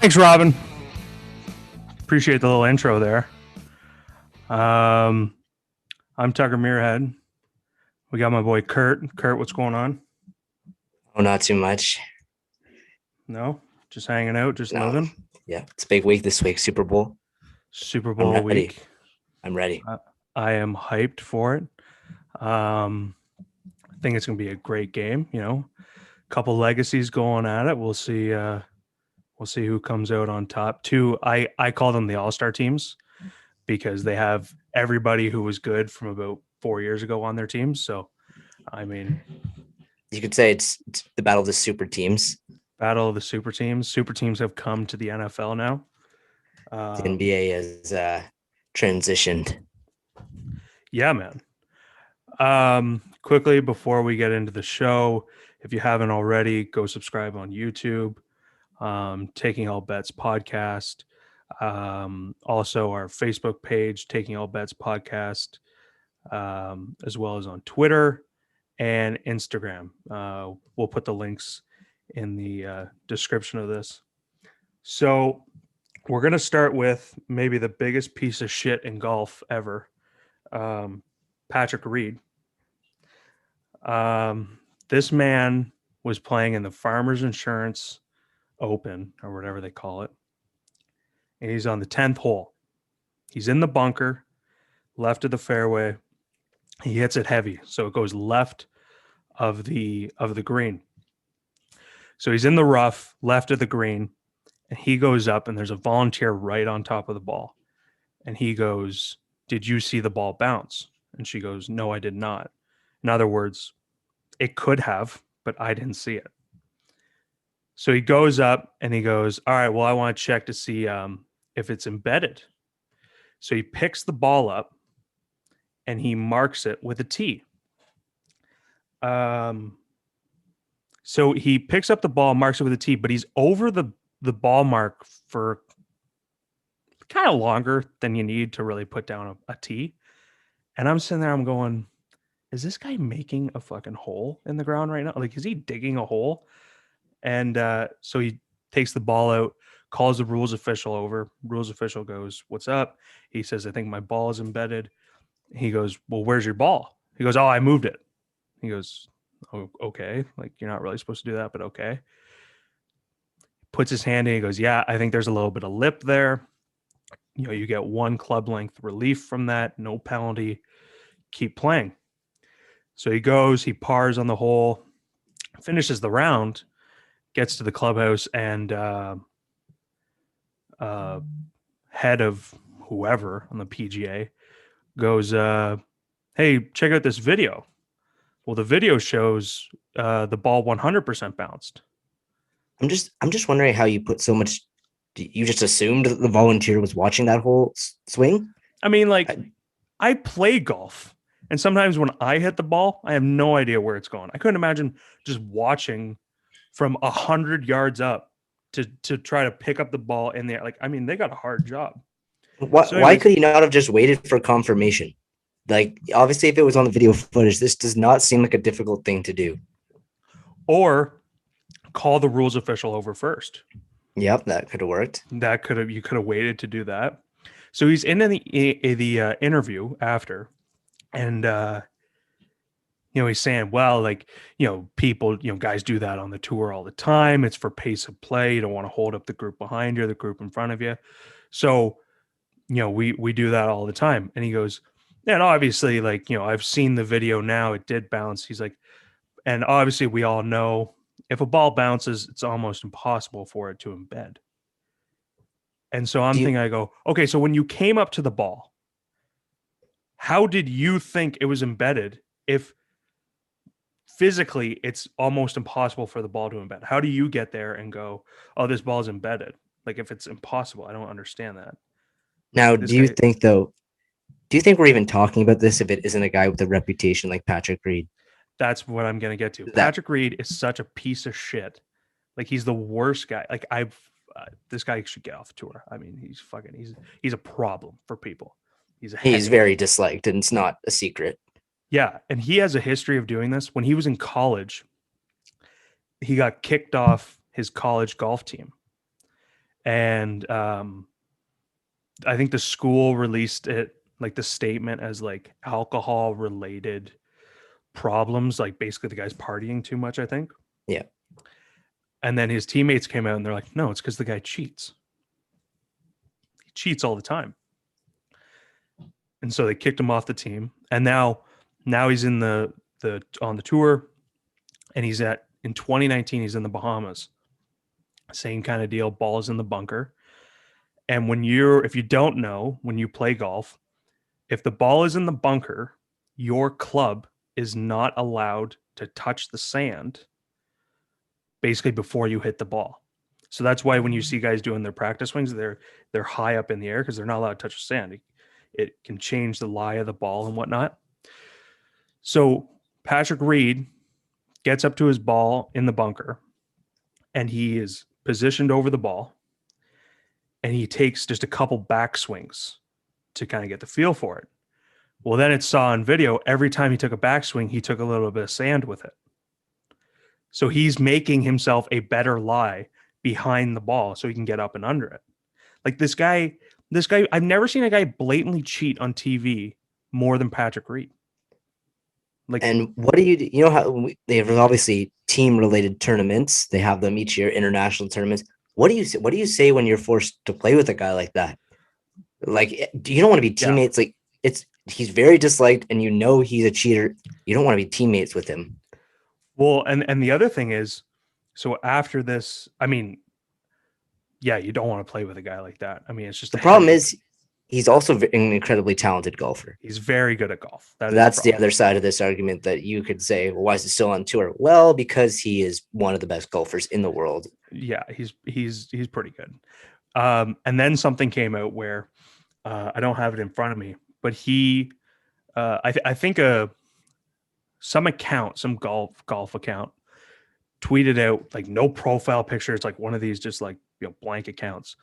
Thanks, Robin. Appreciate the little intro there. I'm Tucker Muirhead. We got my boy Kurt. Kurt, what's going on? Oh, not too much. No, just hanging out, just No. living. Yeah, it's a big week this week, Super Bowl. Super I'm Bowl ready. week. I'm ready. I am hyped for it. I think it's going to be a great game. You know, a couple legacies going at it. We'll see. We'll see who comes out on top. I call them the All-Star teams because they have everybody who was good from about 4 years ago on their teams. So, I mean, You could say it's the battle of the super teams. battle of the super teams. Super teams have come to the NFL now. The NBA has transitioned. Yeah, man. Quickly before we get into the show, if you haven't already, go subscribe on YouTube. Taking All Bets podcast. Also, our Facebook page, Taking All Bets podcast, as well as on Twitter and Instagram. We'll put the links in the description of this. So, we're going to start with maybe the biggest piece of shit in golf ever, Patrick Reed. This man was playing in the Farmers Insurance Open or whatever they call it. And he's on the 10th hole. He's in the bunker, left of the fairway. He hits it heavy, so it goes left of the green. So he's in the rough, left of the green, and he goes up and there's a volunteer right on top of the ball. And he goes, "Did you see the ball bounce?" And she goes, "No, I did not." In other words, it could have, but I didn't see it. So he goes up and he goes, "All right, well, I want to check to see if it's embedded." So he picks the ball up and he marks it with a T. So he picks up the ball, marks it with a T, but he's over the ball mark for kind of longer than you need to really put down a T. And I'm sitting there, I'm going, is this guy making a fucking hole in the ground right now? Like, is he digging a hole? And so he takes the ball out, calls the rules official over. Rules official goes, "What's up?" He says, "I think my ball is embedded." He goes, "Well, where's your ball?" He goes, "Oh, I moved it." He goes, "Oh, okay. Like, you're not really supposed to do that, but okay." Puts his hand in. He goes, "Yeah, I think there's a little bit of lip there. You know, you get one club length relief from that. No penalty. Keep playing." So he goes, he pars on the hole, finishes the round, gets to the clubhouse, and head of whoever on the PGA goes, "Hey, check out this video." Well, the video shows the ball 100% bounced. I'm just wondering how you put so much. You just assumed that the volunteer was watching that whole swing. I mean, like, I play golf, and sometimes when I hit the ball, I have no idea where it's going. I couldn't imagine just watching from 100 yards up to try to pick up the ball in there. Like, I mean, they got a hard job. So, Why anyways, could he not have just waited for confirmation? Like, obviously, if it was on the video footage, this does not seem like a difficult thing to do. or call the rules official over first. Yep, that could have worked. That could have, you could have waited to do that. So he's in the interview after, and he's saying, well, like, people, guys do that on the tour all the time. It's for pace of play. You don't want to hold up the group behind you, the group in front of you. So, we do that all the time. And he goes, yeah, and obviously, like, I've seen the video now. It did bounce. He's like, and obviously we all know if a ball bounces, it's almost impossible for it to embed. And so I'm Do thinking, you I go, okay, so when you came up to the ball, how did you think it was embedded if physically it's almost impossible for the ball to embed? How do you get there and go, oh, this ball is embedded? Like, if it's impossible, I don't understand that. now? This Do you guy, think though? Do you think we're even talking about this if it isn't a guy with a reputation like Patrick Reed? that's what I'm going to get to. That Patrick Reed is such a piece of shit. Like, he's the worst guy. Like, this guy should get off the tour. I mean, he's a problem for people. He's a he's headache. very disliked, and it's not a secret. Yeah, and he has a history of doing this. When he was in college, he got kicked off his college golf team. And I think the school released it, like the statement, as like alcohol related problems, like basically the guy's partying too much, I think. Yeah. And then his teammates came out and they're like, no, it's because the guy cheats. He cheats all the time. And so they kicked him off the team. And now he's in the on the tour, and he's in 2019, he's in the Bahamas. Same kind of deal, ball's in the bunker. And if you don't know, when you play golf, if the ball is in the bunker, your club is not allowed to touch the sand basically before you hit the ball. So that's why when you see guys doing their practice swings, they're high up in the air because they're not allowed to touch the sand. It can change the lie of the ball and whatnot. So Patrick Reed gets up to his ball in the bunker, and he is positioned over the ball, and he takes just a couple back swings to kind of get the feel for it. Well, then it saw on video, every time he took a backswing, he took a little bit of sand with it. So he's making himself a better lie behind the ball so he can get up and under it. Like this guy, I've never seen a guy blatantly cheat on TV more than Patrick Reed. Like, and what do you know how they have obviously team related tournaments? They have them each year, international tournaments. What do you say when you're forced to play with a guy like that? Like, you don't want to be teammates. Yeah. Like, he's very disliked, and you know he's a cheater. You don't want to be teammates with him. Well, and the other thing is, so after this, I mean, yeah, you don't want to play with a guy like that. I mean, it's just the problem is he's also an incredibly talented golfer. He's very good at golf. That's the other side of this argument that you could say, well, why is he still on tour? Well, because he is one of the best golfers in the world. Yeah, he's pretty good. And then something came out where I don't have it in front of me, but he, I think some golf account tweeted out, like, no profile picture. It's like one of these just like, blank accounts,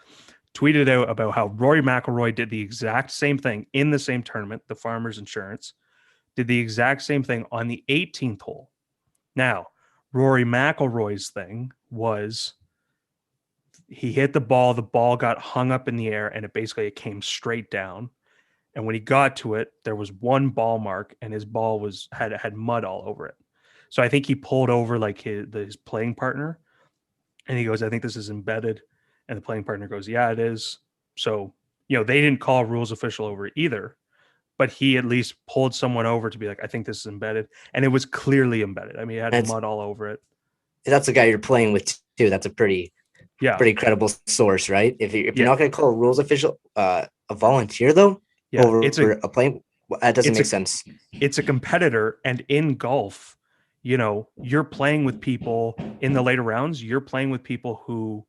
tweeted out about how Rory McIlroy did the exact same thing in the same tournament, the Farmers Insurance, did the exact same thing on the 18th hole. Now, Rory McIlroy's thing was he hit the ball got hung up in the air, and it came straight down. And when he got to it, there was one ball mark, and his ball had mud all over it. So I think he pulled over like his playing partner, and he goes, I think this is embedded. And the playing partner goes, yeah, it is. So, they didn't call a rules official over either, but he at least pulled someone over to be like, I think this is embedded. And it was clearly embedded. I mean, it had mud all over it. That's the guy you're playing with too. That's a pretty credible source, right? If you're not going to call a rules official a volunteer, though, over a playing, that doesn't make sense. It's a competitor. And in golf, you're playing with people in the later rounds. You're playing with people who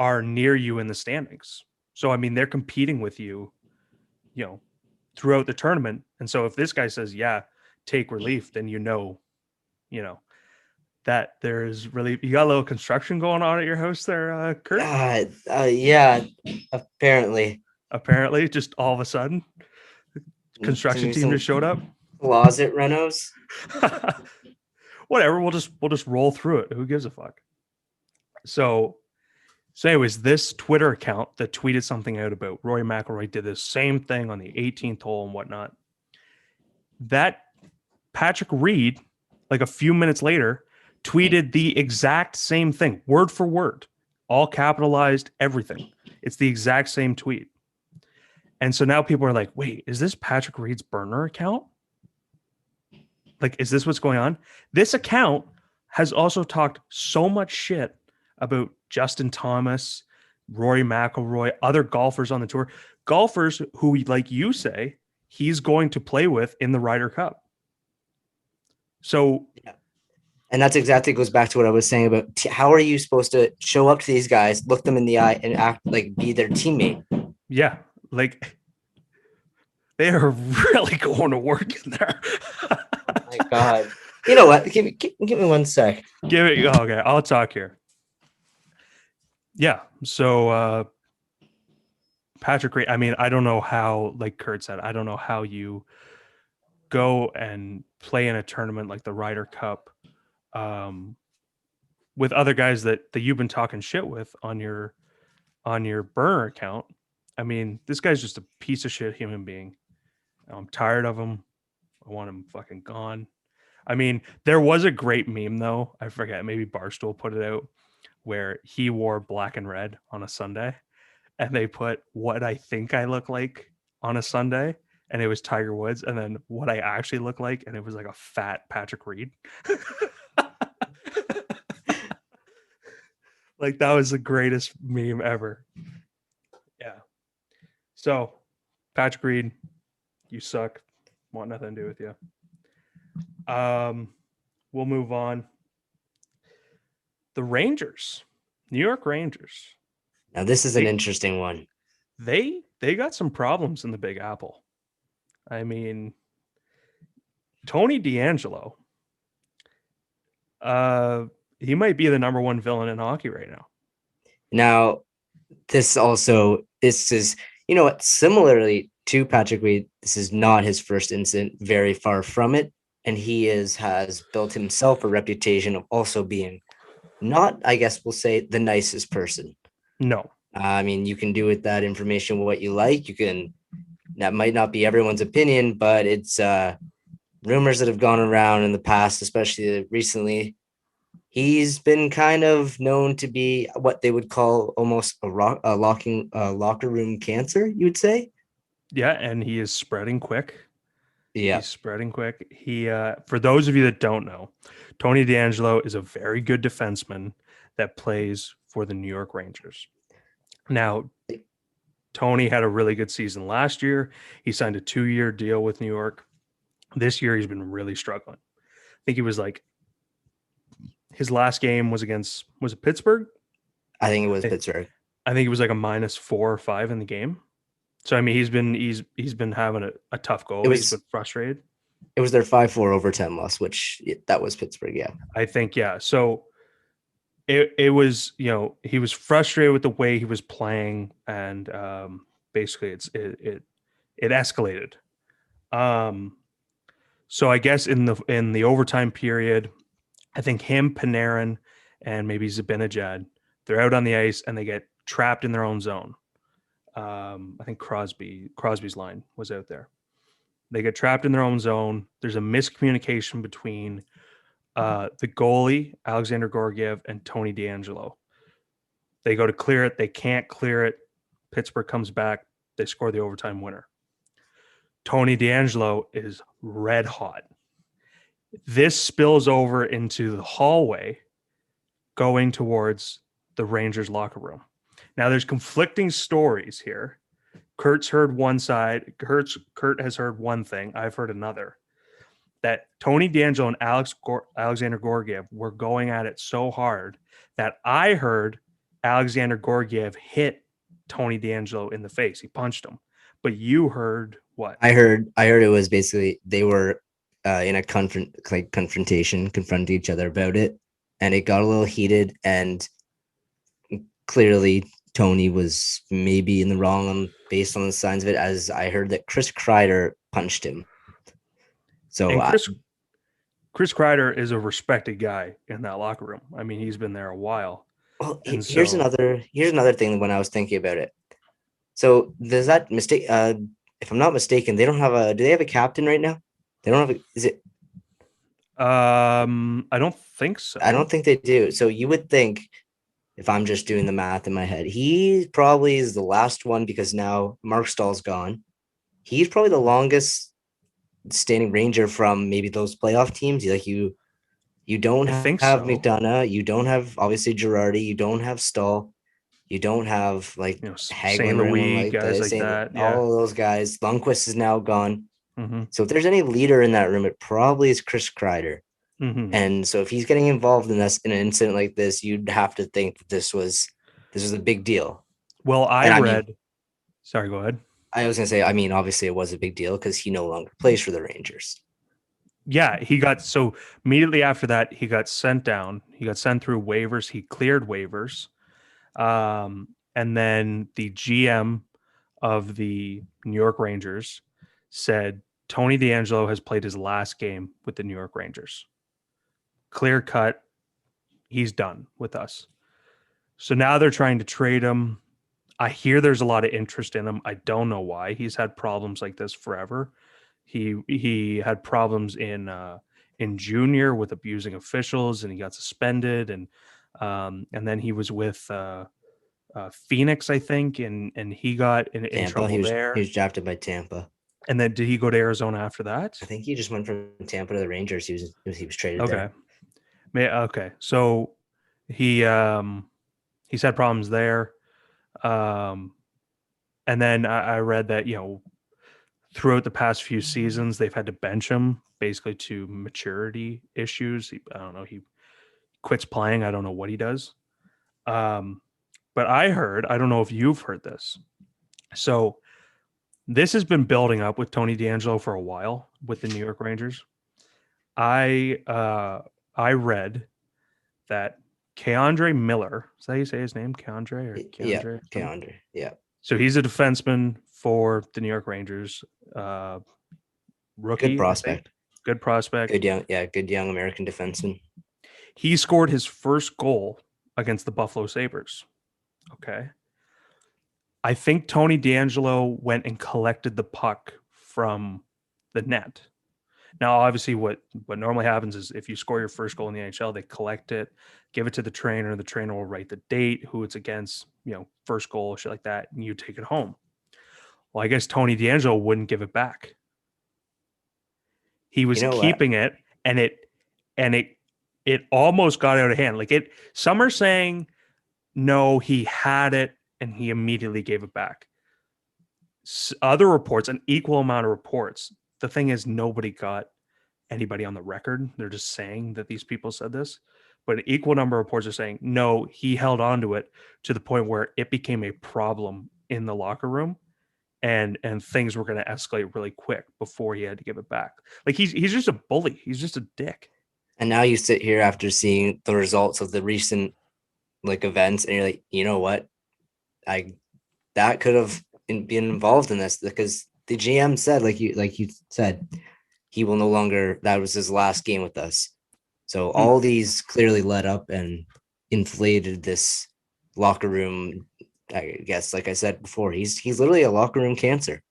are near you in the standings. So, I mean, they're competing with you, throughout the tournament. And so if this guy says, yeah, take relief, then that there's really, you got a little construction going on at your house there, Kurt? Yeah, apparently. Apparently, just all of a sudden, construction team just showed up. Closet renos. Whatever, we'll just roll through it. Who gives a fuck? So anyways, this Twitter account that tweeted something out about Rory McIlroy did the same thing on the 18th hole and whatnot. That Patrick Reed, like a few minutes later, tweeted the exact same thing, word for word, all capitalized, everything. It's the exact same tweet. And so now people are like, wait, is this Patrick Reed's burner account? Like, is this what's going on? This account has also talked so much shit about Justin Thomas, Rory McIlroy, other golfers on the tour, golfers who, like you say, he's going to play with in the Ryder Cup. So, yeah. And that's exactly goes back to what I was saying about how are you supposed to show up to these guys, look them in the eye, and act like be their teammate? Yeah, like they are really going to work in there. Oh my God. You know what? Give me 1 sec. Okay, I'll talk here. Yeah. So Patrick Reed, I mean, I don't know how, like Kurt said, I don't know how you go and play in a tournament like the Ryder Cup with other guys that you've been talking shit with on your on your burner account. I mean, this guy's just a piece of shit human being. I'm tired of him. I want him fucking gone. I mean, there was a great meme though. I forget, maybe Barstool put it out where he wore black and red on a Sunday and they put what I think I look like on a Sunday and it was Tiger Woods and then what I actually look like and it was like a fat Patrick Reed. Like that was the greatest meme ever. Yeah. So, Patrick Reed, you suck. Want nothing to do with you. We'll move on. The Rangers, New York Rangers. Now this is an They interesting one. they got some problems in the Big Apple. I mean, Tony DeAngelo, he might be the number one villain in hockey right now. Now, this is, you know what, similarly to Patrick Reed, this is not his first incident, very far from it. And he has built himself a reputation of also being not, I guess we'll say, the nicest person. No. I mean, you can do with that information what you like. That might not be everyone's opinion, but it's rumors that have gone around in the past, especially recently. He's been kind of known to be what they would call almost a locker room cancer, you would say. Yeah, and he is spreading quick. Yeah. He's spreading quick. He, for those of you that don't know, Tony DeAngelo is a very good defenseman that plays for the New York Rangers. Now, Tony had a really good season last year. He signed a 2-year deal with New York. This year, he's been really struggling. I think he was like, his last game was it Pittsburgh? I think it was Pittsburgh. I think it was like a -4 or 5 in the game. So I mean, he's been having a tough go. He's been frustrated. It was their 5-4 overtime loss, which that was Pittsburgh. Yeah, I think So it was, he was frustrated with the way he was playing, and basically it escalated. So I guess in the overtime period, I think him, Panarin, and maybe Zibanejad, they're out on the ice and they get trapped in their own zone. I think Crosby's line was out there. They get trapped in their own zone. There's a miscommunication between the goalie, Alexander Gorgiev, and Tony DeAngelo. They go to clear it. They can't clear it. Pittsburgh comes back. They score the overtime winner. Tony DeAngelo is red hot. This spills over into the hallway going towards the Rangers locker room. Now, there's conflicting stories here. Kurt's heard one side. Kurt has heard one thing. I've heard another. That Tony DeAngelo and Alexander Gorgiev were going at it so hard that I heard Alexander Gorgiev hit Tony DeAngelo in the face. He punched him. But you heard what? I heard it was basically they were in a confrontation, confronting each other about it, and it got a little heated, and clearly Tony was maybe in the wrong based on the signs of it, as I heard that Chris Kreider punched him. So Chris Kreider is a respected guy in that locker room. I mean, he's been there a while. Well, here's another thing when I was thinking about it. So does that mistake? If I'm not mistaken, they don't have do they have a captain right now? They don't have is it? I don't think so. I don't think they do. So you would think, if I'm just doing the math in my head, he probably is the last one because now Mark Stahl's gone. He's probably the longest standing Ranger from maybe those playoff teams. You don't have McDonough. You don't have obviously Girardi. You don't have Stahl. You don't have St. Louis, guys like that. Yeah. All of those guys. Lundqvist is now gone. Mm-hmm. So if there's any leader in that room, it probably is Chris Kreider. Mm-hmm. And so if he's getting involved in an incident like this, you'd have to think that this was a big deal. Well, sorry, go ahead. I was going to say, I mean, obviously it was a big deal because he no longer plays for the Rangers. Yeah, so immediately after that, he got sent down. He got sent through waivers. He cleared waivers. And then the GM of the New York Rangers said Tony DeAngelo has played his last game with the New York Rangers. Clear cut. He's done with us. So now they're trying to trade him. I hear there's a lot of interest in him. I don't know why. He's had problems like this forever. He had problems in junior with abusing officials, and he got suspended, and then he was with Phoenix, I think, and he got in Tampa. trouble He there. was drafted by Tampa. And then did he go to Arizona after that? I think he just went from Tampa to the Rangers. He was traded Okay. there. Okay. So he he's had problems there. Um and then I read that, throughout the past few seasons, they've had to bench him basically to maturity issues. I don't know. He quits playing. I don't know what he does. Um, but I don't know if you've heard this. So this has been building up with Tony DeAngelo for a while with the New York Rangers. I read that Keandre Miller, is that how you say his name? Keandre or Yeah, Keandre? Keandre. Yeah, So he's a defenseman for the New York Rangers. Rookie, good prospect. Good prospect. Good young American defenseman. He scored his first goal against the Buffalo Sabres. Okay. I think Tony DeAngelo went and collected the puck from the net. Now, obviously, what normally happens is if you score your first goal in the NHL, they collect it, give it to the trainer. The trainer will write the date, who it's against, first goal, shit like that, and you take it home. Well, I guess Tony DeAngelo wouldn't give it back. He was keeping it, and it almost got out of hand. Some are saying no, he had it and he immediately gave it back. Other reports, an equal amount of reports. The thing is, nobody got anybody on the record. They're just saying that these people said this, but an equal number of reports are saying no, he held on to it to the point where it became a problem in the locker room, and things were going to escalate really quick before he had to give it back. He's just a bully. He's just a dick. And now you sit here after seeing the results of the recent events, and you're like, you know what, that could have been involved in this, because the GM said, like you said, he will no longer. That was his last game with us. So all these clearly led up and inflated this locker room. I guess, like I said before, he's literally a locker room cancer.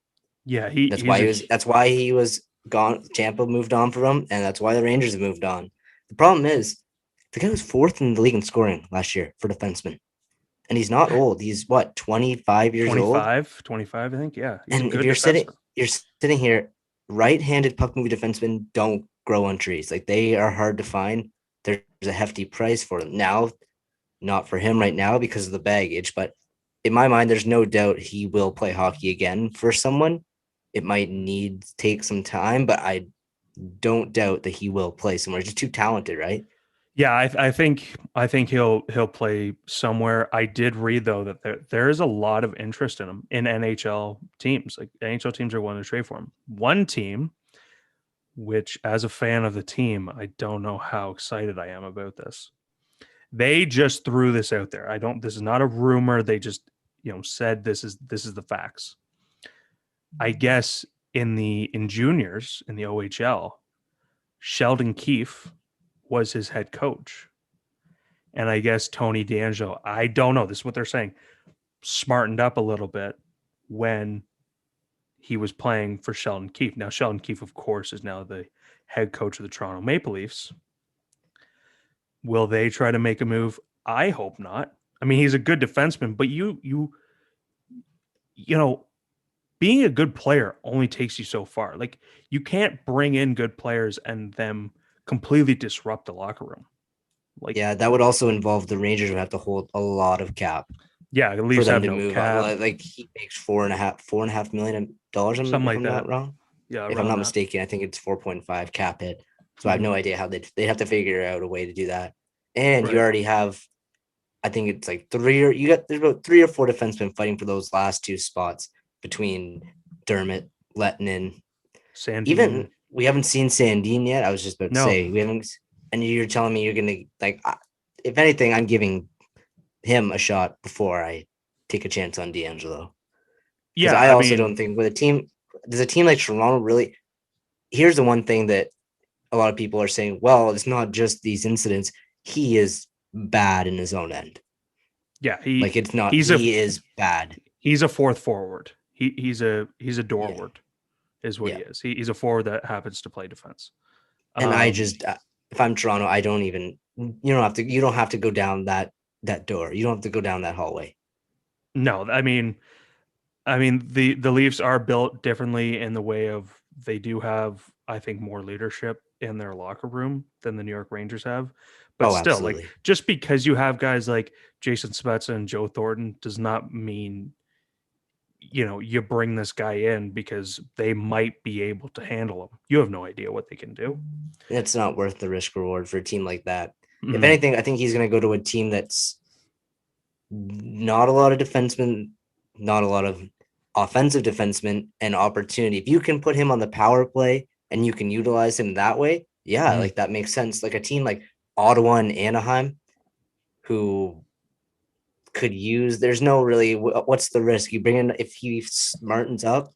Yeah, that's why he was gone. Tampa moved on from him, and that's why the Rangers have moved on. The problem is, the guy was fourth in the league in scoring last year for defensemen. And he's not old. He's 25 years 25, I think. Yeah. He's and if you're sitting here, right-handed puck moving defensemen don't grow on trees. They are hard to find. There's a hefty price for them. Now, not for him right now because of the baggage, but in my mind, there's no doubt he will play hockey again for someone. It might take some time, but I don't doubt that he will play somewhere. He's just too talented, right? Yeah, I think he'll play somewhere. I did read though that there is a lot of interest in him in NHL teams. NHL teams are willing to trade for him. One team, which as a fan of the team, I don't know how excited I am about this. They just threw this out there. This is not a rumor. They just said this is the facts. I guess in juniors in the OHL, Sheldon Keefe was his head coach. And I guess Tony DeAngelo, I don't know, this is what they're saying, smartened up a little bit when he was playing for Sheldon Keefe. Now, Sheldon Keefe, of course, is now the head coach of the Toronto Maple Leafs. Will they try to make a move? I hope not. I mean, he's a good defenseman, but you know, being a good player only takes you so far. You can't bring in good players and them completely disrupt the locker room. That would also involve the Rangers would have to hold a lot of cap. Yeah, the Leafs have no cap. He makes $4.5 million. Something like that. Not wrong. Yeah, if I'm not mistaken, I think it's 4.5 cap hit. So I have no idea how they'd have to figure out a way to do that. And you already have, I think it's there's about 3 or 4 defensemen fighting for those last 2 spots between Dermott, Lettinen, Sandin. Even we haven't seen Sandin yet. I was just about to say we haven't. And you're telling me you're gonna if anything, I'm giving him a shot before I take a chance on DeAngelo. Yeah, I also don't think with a team, does a team like Toronto really? Here's the one thing that a lot of people are saying. Well, it's not just these incidents. He is bad in his own end. Yeah, Like it's not. he's a He is bad. he's a fourth forward. He's a Yeah, doorward is what he yeah. is. He's a forward that happens to play defense. And I Um, just, if I'm Toronto, I don't even. You don't have to. You don't have to go down that door. You don't have to go down that hallway. no, I mean the Leafs are built differently in the way of they do have, I think, more leadership in their locker room than the New York Rangers have. But Oh, still, like, absolutely. just because you have guys like Jason Spezza and Joe Thornton does not mean you bring this guy in because they might be able to handle him. You have no idea what they can do. It's not worth the risk reward for a team like that. If Mhm. anything, I think he's going to go to a team that's not a lot of defensemen, not a lot of offensive defensemen, and opportunity. If you can put him on the power play and you can utilize him that way, yeah, Mhm. like that makes sense. Like a team like Ottawa and Anaheim, who could use. There's no really. What's the risk? You bring in if he smartens up.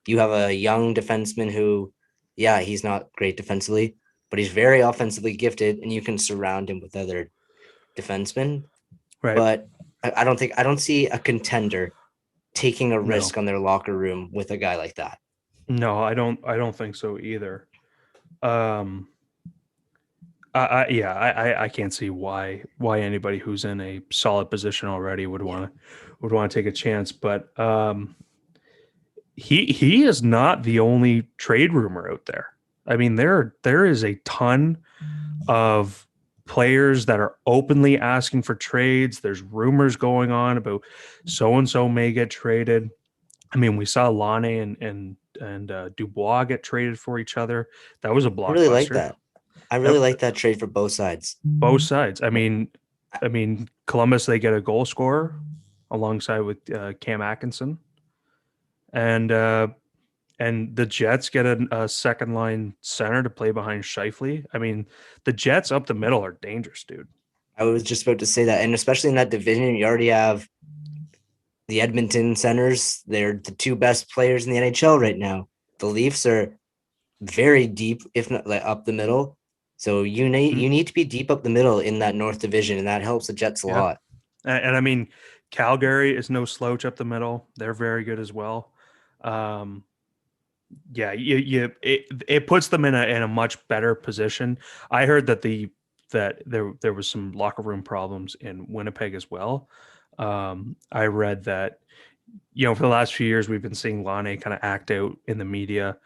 You have a young defenseman who, yeah, he's not great defensively, but he's very offensively gifted, and you can surround him with other defensemen. Right. But I don't see a contender taking a No. risk on their locker room with a guy like that. No, I don't think so either. Um I can't see why anybody who's in a solid position already Yeah. would want to take a chance. But he is not the only trade rumor out there. I mean, there is a ton of players that are openly asking for trades. There's rumors going on about so and so may get traded. I mean, we saw Lane and Dubois get traded for each other. That was a I really like blockbuster. that. I That, really like that trade for both sides. both sides. I mean, Columbus, they get a goal scorer alongside with Cam Atkinson, and uh, and the Jets get a second line center to play behind Shifley. I mean, the Jets up the middle are dangerous, dude. I was just about to say that, and especially in that division, you already have the Edmonton Centers. They're the two best players in the NHL right now. The Leafs are very deep, if not like up the middle. So Mm, you need to be deep up the middle in that North Division, and that helps the Jets a yeah, lot. and I mean, Calgary is no slouch up the middle. They're very good as well. Um, yeah, it puts them in a much better position. I heard that there was some locker room problems in Winnipeg as well. I read that for the last few years we've been seeing Lane kind of act out in the media,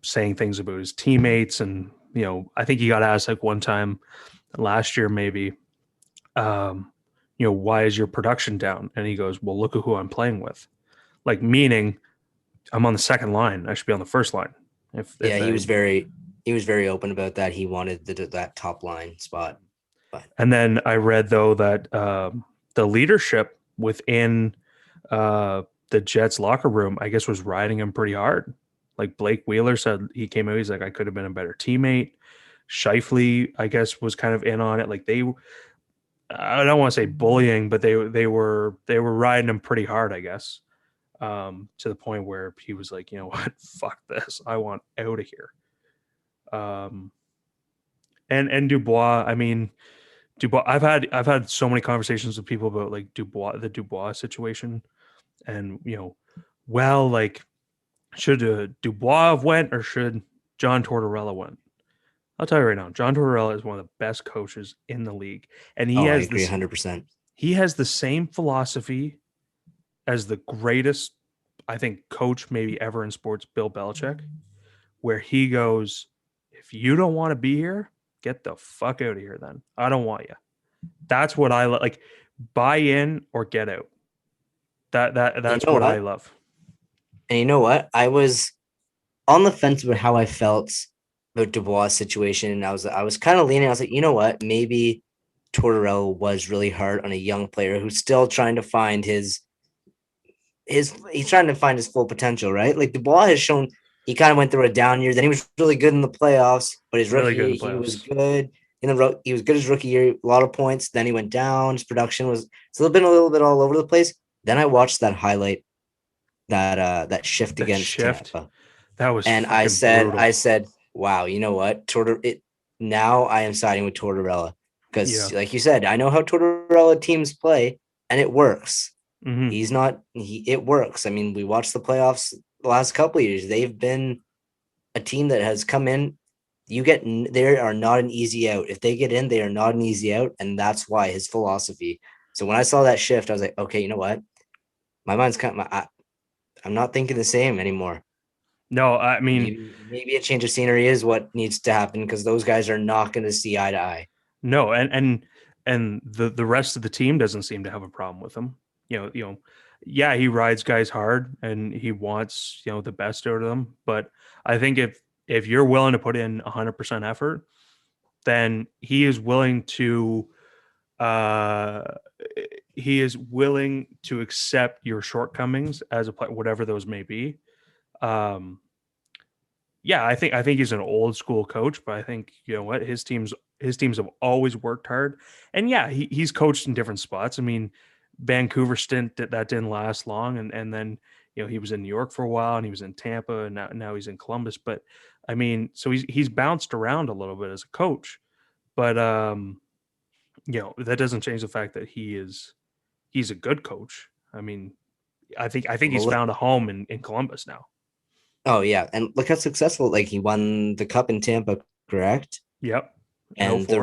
saying things about his teammates, and I think he got asked like one time last year maybe, why is your production down? And he goes, well, look at who I'm playing with, like meaning I'm on the second line. I should be on the first line. Yeah, If I he was very open about that. He wanted that top line spot, but And then I read though that the leadership within the Jets locker room, I guess, was riding him pretty hard. Like Blake Wheeler said, he came out. He's like, I could have been a better teammate. Shifley, I guess, was kind of in on it. Like I don't want to say bullying, but they were riding him pretty hard, I guess, to the point where he was like, you know what, fuck this, I want out of here. Um, and Dubois, I mean, Dubois, I've had so many conversations with people about like the Dubois situation, and well, like, should Dubois have went or should John Tortorella went? I'll tell you right now, John Tortorella is one of the best coaches in the league, and he oh, I has agree this 100%. he has the same philosophy as the greatest, I think, coach maybe ever in sports, Bill Belichick, where he goes, if you don't want to be here, get the fuck out of here. Then I don't want you. That's what I like. Buy in or get out. And you That's know what I what? love. And you know what? I was on the fence about how I felt about Dubois' situation, and I was kind of leaning. I was like, you know what? Maybe Tortorella was really hard on a young player who's still trying to find his he's trying to find his full potential, right? Like Dubois has shown he kind of went through a down year. Then he was really good in the playoffs, but his Really rookie good in year the he was playoffs. good. He was good his rookie year, a lot of points. Then he went down. His production was it's a little bit all over the place. Then I watched that highlight that shift That against shift, Tampa, that was and fucking brutal. I said, wow, you know what, now I am siding with Tortorella because, Yeah. like you said, I know how Tortorella teams play. and it works. Mhm. It works. I mean, we watched the playoffs the last couple of years. They've been a team that has come in. They are not an easy out. If they get in, they are not an easy out. And that's why his philosophy. So when I saw that shift, I was like, okay, you know what? My mind's I'm not thinking the same anymore. No, I mean, Maybe a change of scenery is what needs to happen because those guys are not going to see eye to eye. no, and the rest of the team doesn't seem to have a problem with him. Yeah, he rides guys hard and he wants, the best out of them. But I think if you're willing to put in 100% effort, then uh he is willing to accept your shortcomings as a player, whatever those may be. Um, yeah, I think he's an old school coach, but I think you know what his teams have always worked hard, and yeah, he's coached in different spots. I mean, Vancouver stint that didn't last long, and then he was in New York for a while, and he was in Tampa, and now he's in Columbus. But I mean, so he's bounced around a little bit as a coach, but that doesn't change the fact that he's a good coach. I mean, I think he's Well, found a home in Columbus now. oh yeah, and look how successful. Like he won the cup in Tampa, correct? Yep, in And '04.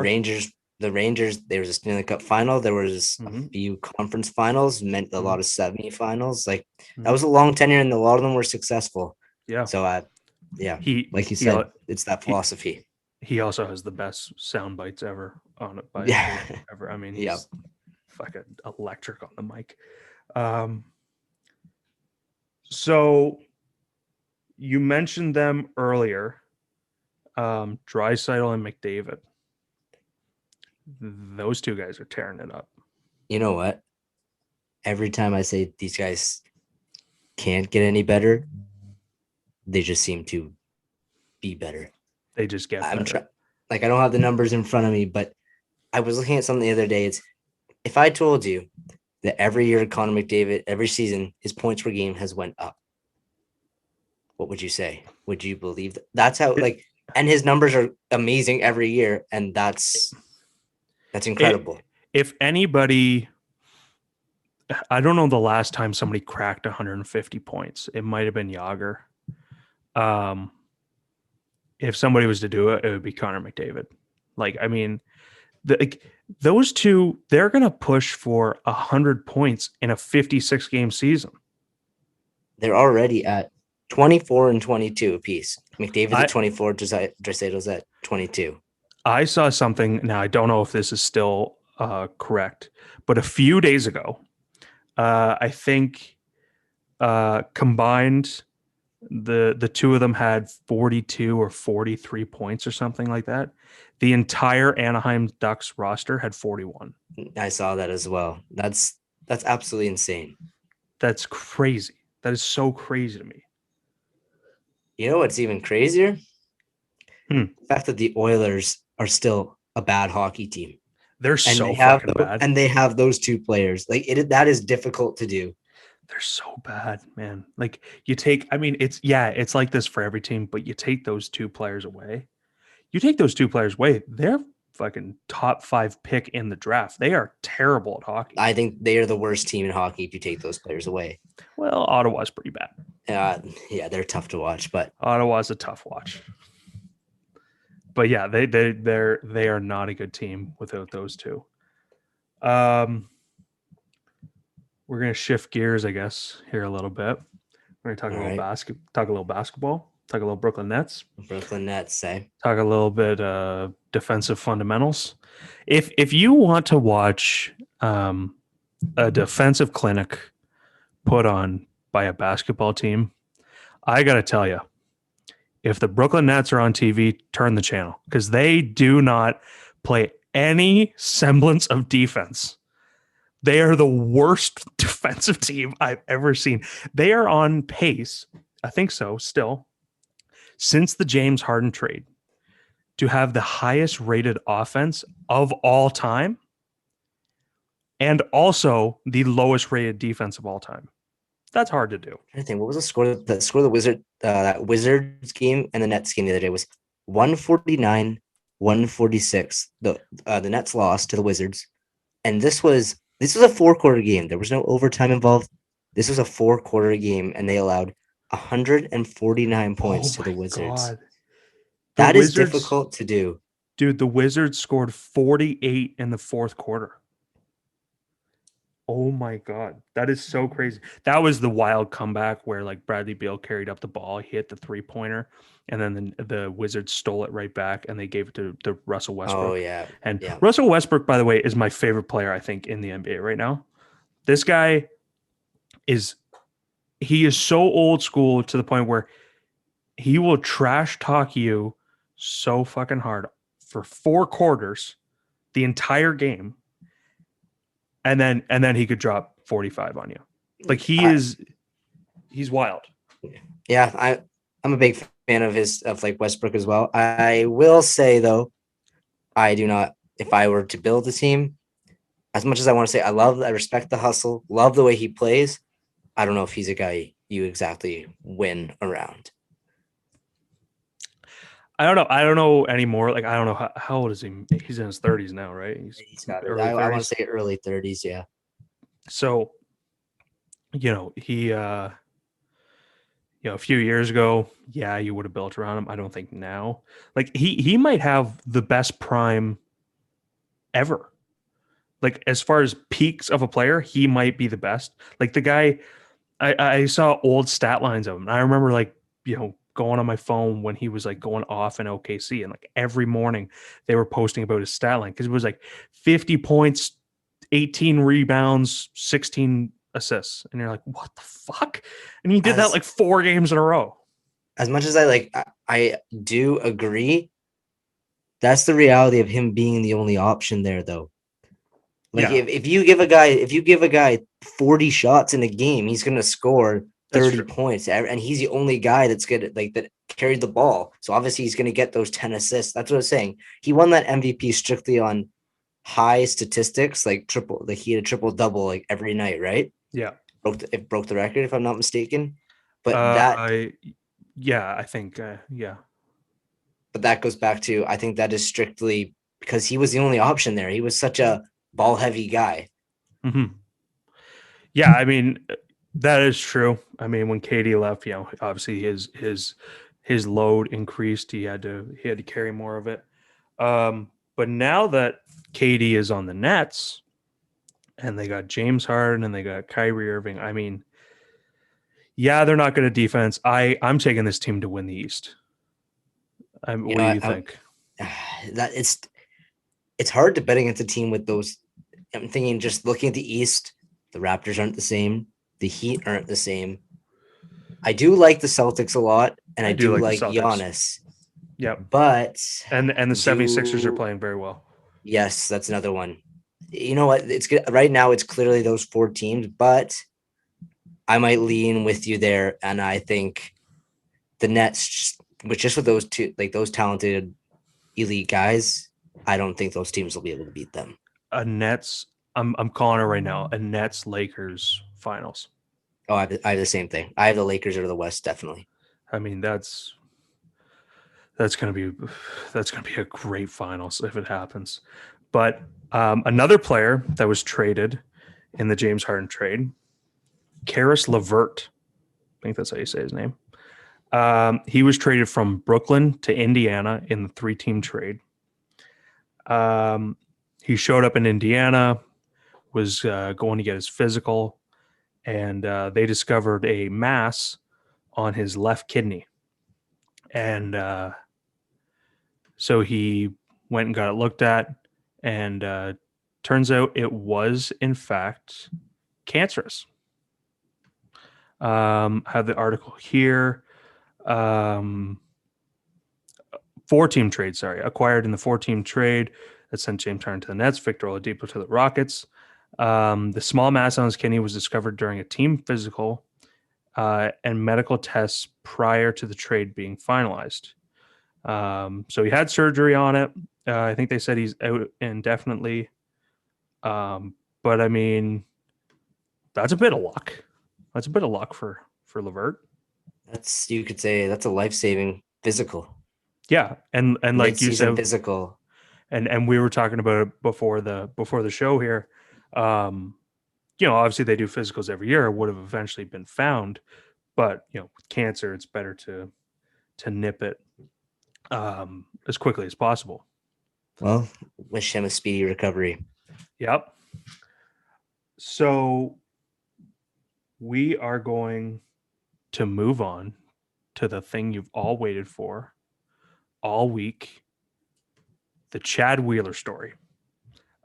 The Rangers, there was a Stanley Cup final. There was a Mm-hmm. few conference finals, meant a Mm-hmm. lot of semifinals. Like that Mm-hmm. was a long tenure, and a lot of them were successful. Yeah, So, yeah, he like you he said, it's that he philosophy. he also has the best sound bites ever on it by Yeah, ever. I mean, yeah. he's fucking electric on the mic. Um, so you mentioned them earlier, Draisaitl and McDavid. Those two guys are tearing it up. You know what? Every time I say these guys can't get any better, they just seem to be better. They just get I'm better. trying. Like I don't have the numbers in front of me, but I was looking at something the other day. It's if I told you that every year Connor McDavid, every season, his points per game has went up, what would you say? Would you believe that? That's how It, and his numbers are amazing every year, and that's it, incredible. if anybody, I don't know the last time somebody cracked 150 points. It might have been Yager. Um, if somebody was to do it, it would be Connor McDavid. Like, I mean, like those two, they're going to push for 100 points in a 56 game season. They're already at 24 and 22 apiece. McDavid's at I 24, Draisaitl's at 22. I saw something. Now I don't know if this is still correct, but a few days ago, I think combined the two of them had 42 or 43 points or something like that. The entire Anaheim Ducks roster had 41. I saw that as well. That's absolutely insane. That's crazy. That is so crazy to me. You know what's even crazier? Hmm. The fact that the Oilers are still a bad hockey team. They're And so fucking bad. they have those two players. Like that is difficult to do. They're so bad, man. Like I mean, it's like this for every team, but you take those two players away. They're fucking top 5 pick in the draft. They are terrible at hockey. I think they are the worst team in hockey if you take those players away. Well, Ottawa's pretty bad. Yeah, they're tough to watch, but Ottawa's a tough watch. But yeah, they are not a good team without those two. We're gonna shift gears, I guess, here a little bit. We're gonna talk talk a little basketball, talk a little Brooklyn Nets, Brooklyn Nets say talk a little bit defensive fundamentals. If you want to watch a defensive clinic put on by a basketball team, I gotta tell you, if the Brooklyn Nets are on TV, turn the channel because they do not play any semblance of defense. They are the worst defensive team I've ever seen. They are on pace, I think so, still, since the James Harden trade, to have the highest rated offense of all time and also the lowest rated defense of all time. That's hard to do. I think what was the score? The score of the that Wizards game and the Nets game the other day was 149, 146. The Nets lost to the Wizards, and this was This was a 4-quarter game. There was no overtime involved. This was a 4-quarter game, and they allowed 149 Oh points to the my Wizards. god. The That is Wizards, difficult to do. dude, the Wizards scored 48 in the fourth quarter. Oh my god. That is so crazy. That was the wild comeback where like Bradley Beal carried up the ball, he hit the three-pointer, and then the Wizards stole it right back and they gave it to Russell Oh Westbrook. yeah, And yeah. Russell Westbrook, by the way, is my favorite player, I think, in the NBA right now. This guy is he is so old school to the point where he will trash talk you so fucking hard for 4 quarters, the entire game, and then he could drop 45 on you. Like he's wild. Yeah, I'm a big fan of like Westbrook as well. I will say though, I do not. If I were to build a team, as much as I want to say I respect the hustle, love the way he plays. I don't know if he's a guy you exactly win around. I don't know anymore. Like I don't know how old is he? He's in his 30s now, right? He's got it. Early I want 30s. to say early 30s. Yeah. So, he a few years ago, yeah, you would have built around him. I don't think now. Like he might have the best prime ever. Like as far as peaks of a player, he might be the best. Like the guy, I saw old stat lines of him. I remember like going on my phone when he was like going off in OKC, and like every morning they were posting about his stat line because it was like 50 points, 18 rebounds, 16 assists, and you're like, what the fuck? And he did that like 4 games in a row. As much as I do agree. That's the reality of him being the only option there, though. Like Yeah, if you give a guy 40 shots in a game, he's gonna score 30 points, and he's the only guy that's good that carried the ball. So obviously he's gonna get those 10 assists. That's what I'm saying. He won that MVP strictly on high statistics, like triple, like he had a triple double like every night, right? Yeah. It broke the record if I'm not mistaken. But yeah, I think yeah. But that goes back to I think that is strictly because he was the only option there. He was such a ball heavy guy. Mm-hmm. Yeah, I mean that is true. I mean when Katie left, obviously his load increased. He had to carry more of it. But now that Katie is on the Nets and they got James Harden and they got Kyrie Irving, I mean, yeah, they're not good at defense. I'm taking this team to win the East. What do you think? That it's hard to bet against a team with those. I'm thinking just looking at the East, the Raptors aren't the same. The Heat aren't the same. I do like the Celtics a lot, and I do like Giannis. Yeah. But and the 76ers are playing very well. Yes, that's another one. You know what? It's good right now. It's clearly those 4 teams, but I might lean with you there, and I think the Nets, just with those two, like those talented elite guys, I don't think those teams will be able to beat them. A Nets, I'm calling it right now. A Nets Lakers finals. Oh, I have the same thing. I have the Lakers or the West, definitely. I mean, that's gonna be a great finals if it happens. But another player that was traded in the James Harden trade, Caris LeVert. I think that's how you say his name. He was traded from Brooklyn to Indiana in the 3-team trade. He showed up in Indiana, was going to get his physical, and they discovered a mass on his left kidney. And so he went and got it looked at, and turns out it was, in fact, cancerous. Have the article here. 4-team trade, acquired in the 4-team trade that sent James Harden to the Nets, Victor Oladipo to the Rockets. The small mass on his kidney was discovered during a team physical and medical tests prior to the trade being finalized. So he had surgery on it. I think they said he's out indefinitely. But I mean, that's a bit of luck. That's a bit of luck for LeVert. You could say that's a life-saving physical. Yeah, and like you said, physical. And we were talking about it before the show here. Obviously they do physicals every year. It would have eventually been found, but with cancer, it's better to nip it as quickly as possible. Well, wish him a speedy recovery. Yep. So we are going to move on to the thing you've all waited for all week, the Chad Wheeler story.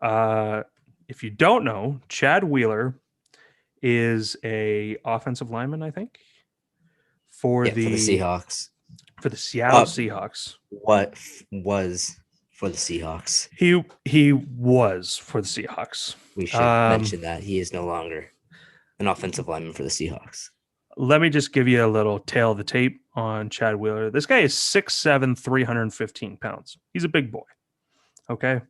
If you don't know, Chad Wheeler is a offensive lineman, I think, for For the Seahawks. For the Seattle Seahawks. What was for the Seahawks? He was for the Seahawks. We should mention that he is no longer an offensive lineman for the Seahawks. Let me just give you a little tail of the tape on Chad Wheeler. This guy is 6'7", 315 pounds. He's a big boy. Okay.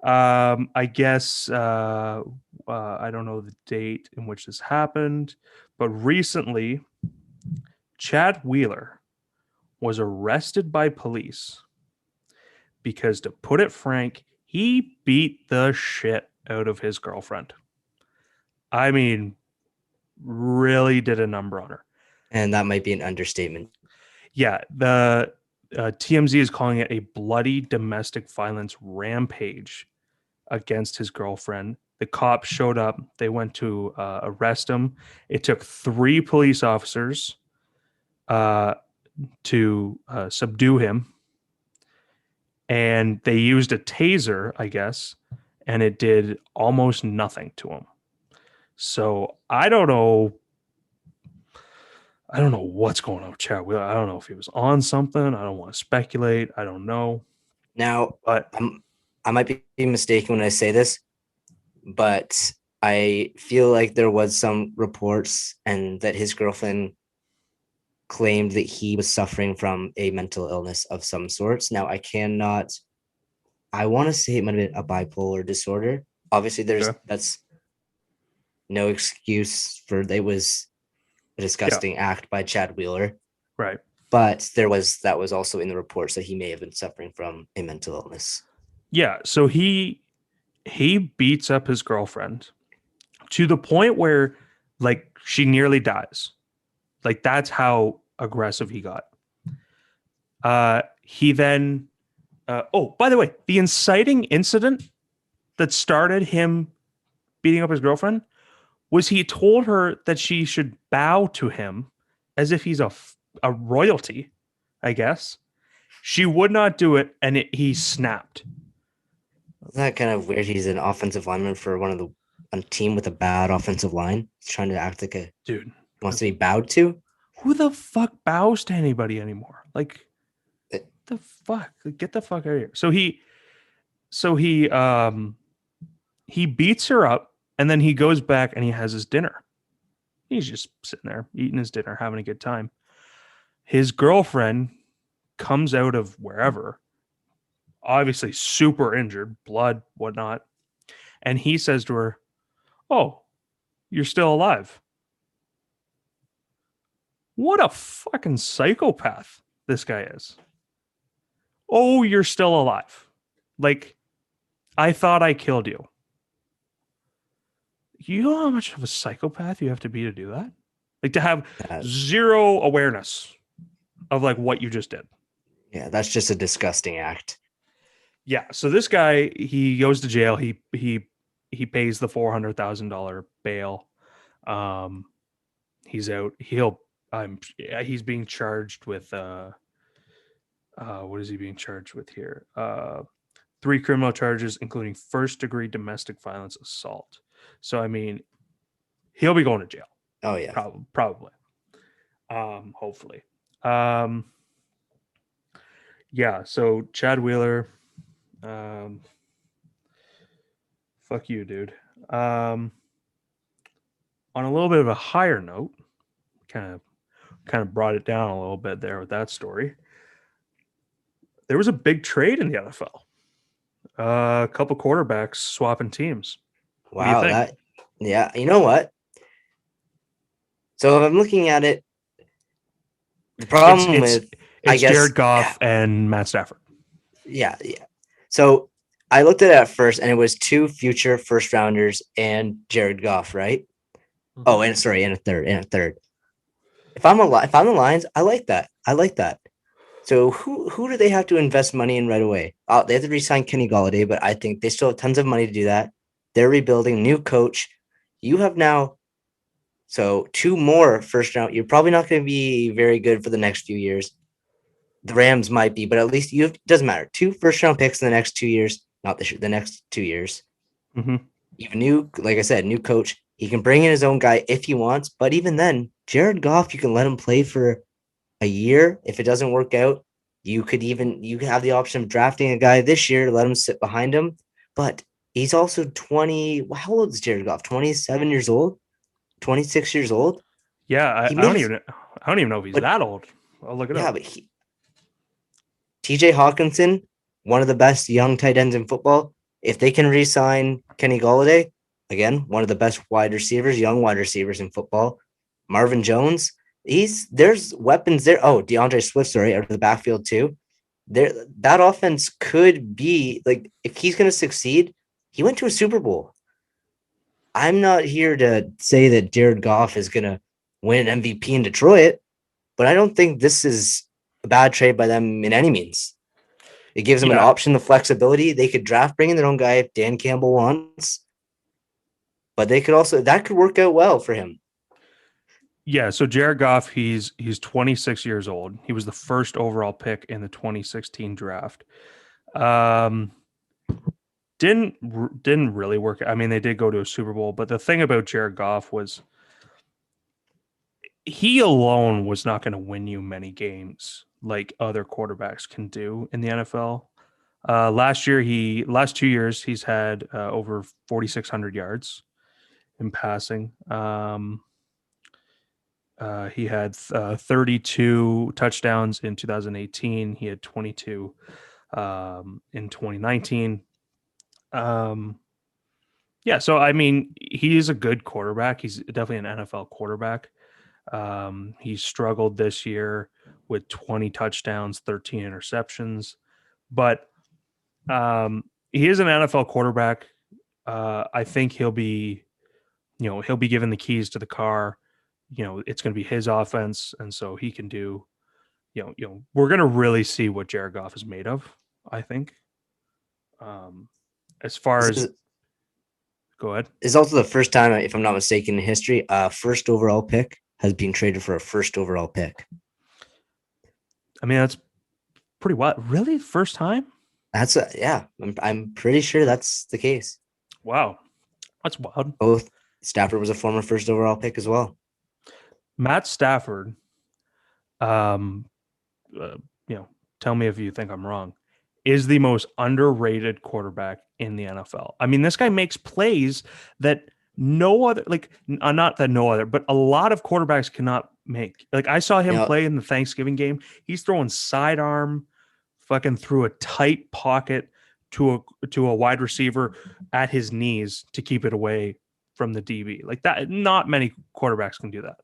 I guess I don't know the date in which this happened, but recently Chad Wheeler was arrested by police because, to put it frank, he beat the shit out of his girlfriend. I mean, really did a number on her. And that might be an understatement. Yeah, the TMZ is calling it a bloody domestic violence rampage against his girlfriend. The cops showed up. They went to arrest him. It took 3 police officers to subdue him. And they used a taser, I guess, and it did almost nothing to him. So I don't know what's going on with Chad Wheeler. I don't know if he was on something. I don't want to speculate. I don't know. Now, but I might be mistaken when I say this, but I feel like there was some reports and that his girlfriend claimed that he was suffering from a mental illness of some sorts. Now, I want to say it might have been a bipolar disorder. Obviously, that's no excuse for it was a disgusting act by Chad Wheeler. Right. But that was also in the reports that he may have been suffering from a mental illness. Yeah. So he beats up his girlfriend to the point where, like, she nearly dies. Like, that's how aggressive he got. He then, by the way, the inciting incident that started him beating up his girlfriend was he told her that she should bow to him as if he's a royalty, I guess. She would not do it, and he snapped. Isn't that kind of weird? He's an offensive lineman for a team with a bad offensive line. He's trying to act like a dude wants to be bowed to. Who the fuck bows to anybody anymore? Like, the fuck? Like, get the fuck out of here. So he beats her up, and then he goes back and he has his dinner. He's just sitting there eating his dinner, having a good time. His girlfriend comes out of wherever, obviously super injured, blood, whatnot. And he says to her, "Oh, you're still alive." What a fucking psychopath this guy is. Oh, you're still alive. Like, I thought I killed you. You know how much of a psychopath you have to be to do that? Like, to have zero awareness of, like, what you just did. Yeah, that's just a disgusting act. Yeah, so this guy, he goes to jail. He pays the $400,000 bail. He's out. He's being charged with what is he being charged with here? 3 criminal charges, including first-degree domestic violence assault. So, I mean, he'll be going to jail. Oh, yeah. Probably. Hopefully. Yeah, so Chad Wheeler, fuck you, dude. On a little bit of a higher note, kind of brought it down a little bit there with that story. There was a big trade in the NFL. A couple quarterbacks swapping teams. Wow, yeah. You know what? So if I'm looking at it, the problem it's Jared Goff and Matt Stafford. Yeah. So I looked at it at first, and it was 2 future first rounders and Jared Goff, right? Oh, and sorry, and a third. If I'm the Lions, I like that. I like that. So who do they have to invest money in right away? They have to re-sign Kenny Galladay, but I think they still have tons of money to do that. They're rebuilding, new coach. You have now 2 more first round. You're probably not going to be very good for the next few years. The Rams might be, but at least doesn't matter. 2 first round picks in the next 2 years, not this year, the next 2 years. Mm-hmm. You have a new, like I said, new coach. He can bring in his own guy if he wants, but even then, Jared Goff, you can let him play for a year. If it doesn't work out, you could have the option of drafting a guy this year, let him sit behind him. But he's also 20. How old is Jared Goff? 27 years old, 26 years old. Yeah, He I don't lives, even know if he's but that old. I'll look it yeah, up. but TJ Hawkinson, one of the best young tight ends in football. If they can re-sign Kenny Galladay, again, one of the best wide receivers, young wide receivers in football. Marvin Jones, there's weapons there. Oh, DeAndre Swift, sorry, out of the backfield too. That offense could be like, if he's going to succeed, he went to a Super Bowl. I'm not here to say that Jared Goff is going to win an MVP in Detroit, but I don't think this is a bad trade by them in any means. It gives them an Yeah, option, the flexibility. They could draft, bring in their own guy if Dan Campbell wants, but they could also, that could work out well for him. yeah. So Jared Goff, he's 26 years old. He was the first overall pick in the 2016 draft. Um, didn't really work. I mean, they did go to a Super Bowl, but the thing about Jared Goff was he alone was not going to win you many games like other quarterbacks can do in the NFL. Last 2 years, he's had over 4,600 yards in passing. He had 32 touchdowns in 2018. He had 22 in 2019. Yeah, so I mean, he is a good quarterback. He's definitely an NFL quarterback. He struggled this year with 20 touchdowns, 13 interceptions, but he is an NFL quarterback. I think he'll be given the keys to the car. It's going to be his offense, and so he can do. We're going to really see what Jared Goff is made of. I think. As far This as is, go ahead. this is also the first time, if I'm not mistaken, in history, a first overall pick has been traded for a first overall pick. I mean, that's pretty wild. Really, first time? I'm pretty sure that's the case. Wow, that's wild. Both Stafford was a former first overall pick as well. Matt Stafford. Um, uh, tell me if you think I'm wrong. Is the most underrated quarterback in the NFL. I mean, this guy makes plays that no other, like, not that no other, but a lot of quarterbacks cannot make. Like, I saw him play in the Thanksgiving game. He's throwing sidearm, fucking through a tight pocket to a wide receiver at his knees to keep it away from the DB. Like that, not many quarterbacks can do that.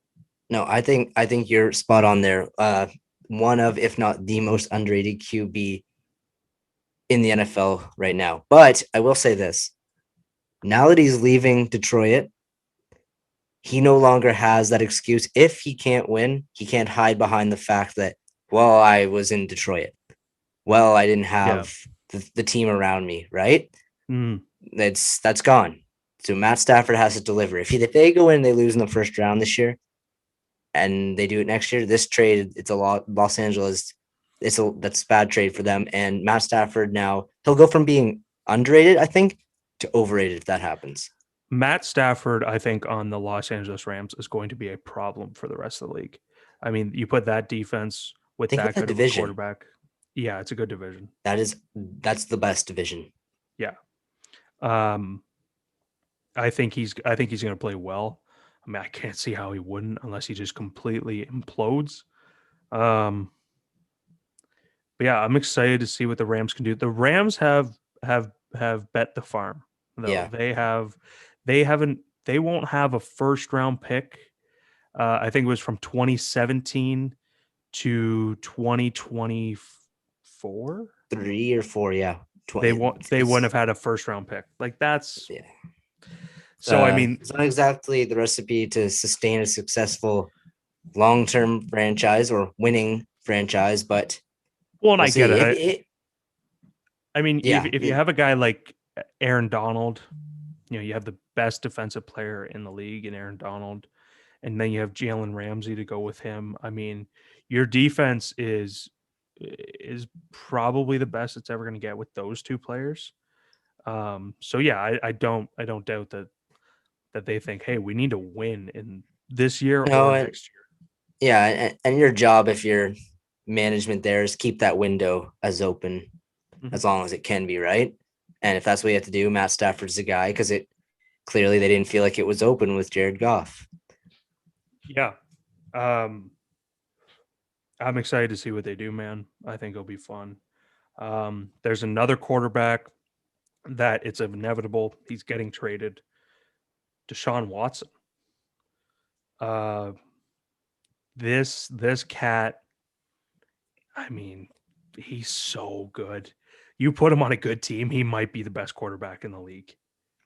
No, I think you're spot on there. One of, if not the most underrated QB in the NFL right now. But I will say this: now that he's leaving Detroit, he no longer has that excuse. If he can't win, he can't hide behind the fact that, well, I was in Detroit. Well, I didn't Yeah. have the team around me, right? Mm. That's gone. So Matt Stafford has to deliver. If they go in and they lose in the first round this year, and they do it next year, this trade, it's a lot. Los Angeles, that's a bad trade for them. And Matt Stafford, now he'll go from being underrated, I think, to overrated if that happens. Matt Stafford, I think, on the Los Angeles Rams is going to be a problem for the rest of the league. I mean, you put that defense with Think about that that good of a division. quarterback. Yeah, it's a good division. That's the best division. Yeah. Um, I think he's going to play well. I mean, I can't see how he wouldn't unless he just completely implodes. Um, but yeah, I'm excited to see what the Rams can do. The Rams have bet the farm though. Yeah. They won't have a first round pick. I think it was from 2017 to 2024. 3 or 4, yeah. they wouldn't have had a first round pick. Like that's Yeah. so. I mean, it's not exactly the recipe to sustain a successful long-term franchise or winning franchise, but well, and we'll I get see. it. I mean, Yeah, if you have a guy like Aaron Donald, you have the best defensive player in the league in Aaron Donald, and then you have Jalen Ramsey to go with him. I mean, your defense is probably the best it's ever going to get with those two players. So yeah, I don't doubt that they think, hey, we need to win in this year no, or and next year. yeah, and your job if you're management there is keep that window as open Mhm. as long as it can be, right? And if that's what you have to do, Matt Stafford's the guy because it clearly they didn't feel like it was open with Jared Goff. Yeah. I'm excited to see what they do, man. I think it'll be fun. There's another quarterback that it's inevitable he's getting traded. Deshaun Watson. Uh, this cat, I mean, he's so good. You put him on a good team, he might be the best quarterback in the league.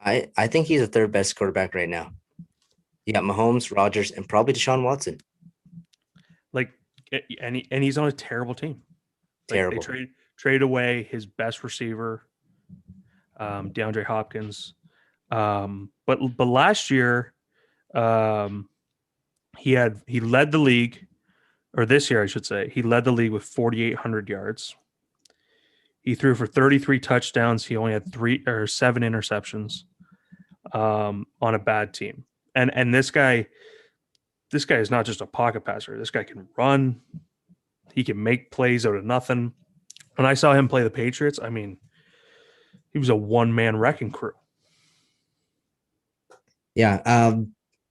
I think he's the third best quarterback right now. You got Mahomes, Rodgers, and probably Deshaun Watson. Like, and he's on a terrible team. Like they Terrible. trade away his best receiver, DeAndre Hopkins. But last year, um, he led the league, or this year I should say, he led the league with 4,800 yards. He threw for 33 touchdowns. He only had 7 interceptions on a bad team. And this guy is not just a pocket passer. This guy can run. He can make plays out of nothing. When I saw him play the Patriots, I mean, he was a one-man wrecking crew. Yeah.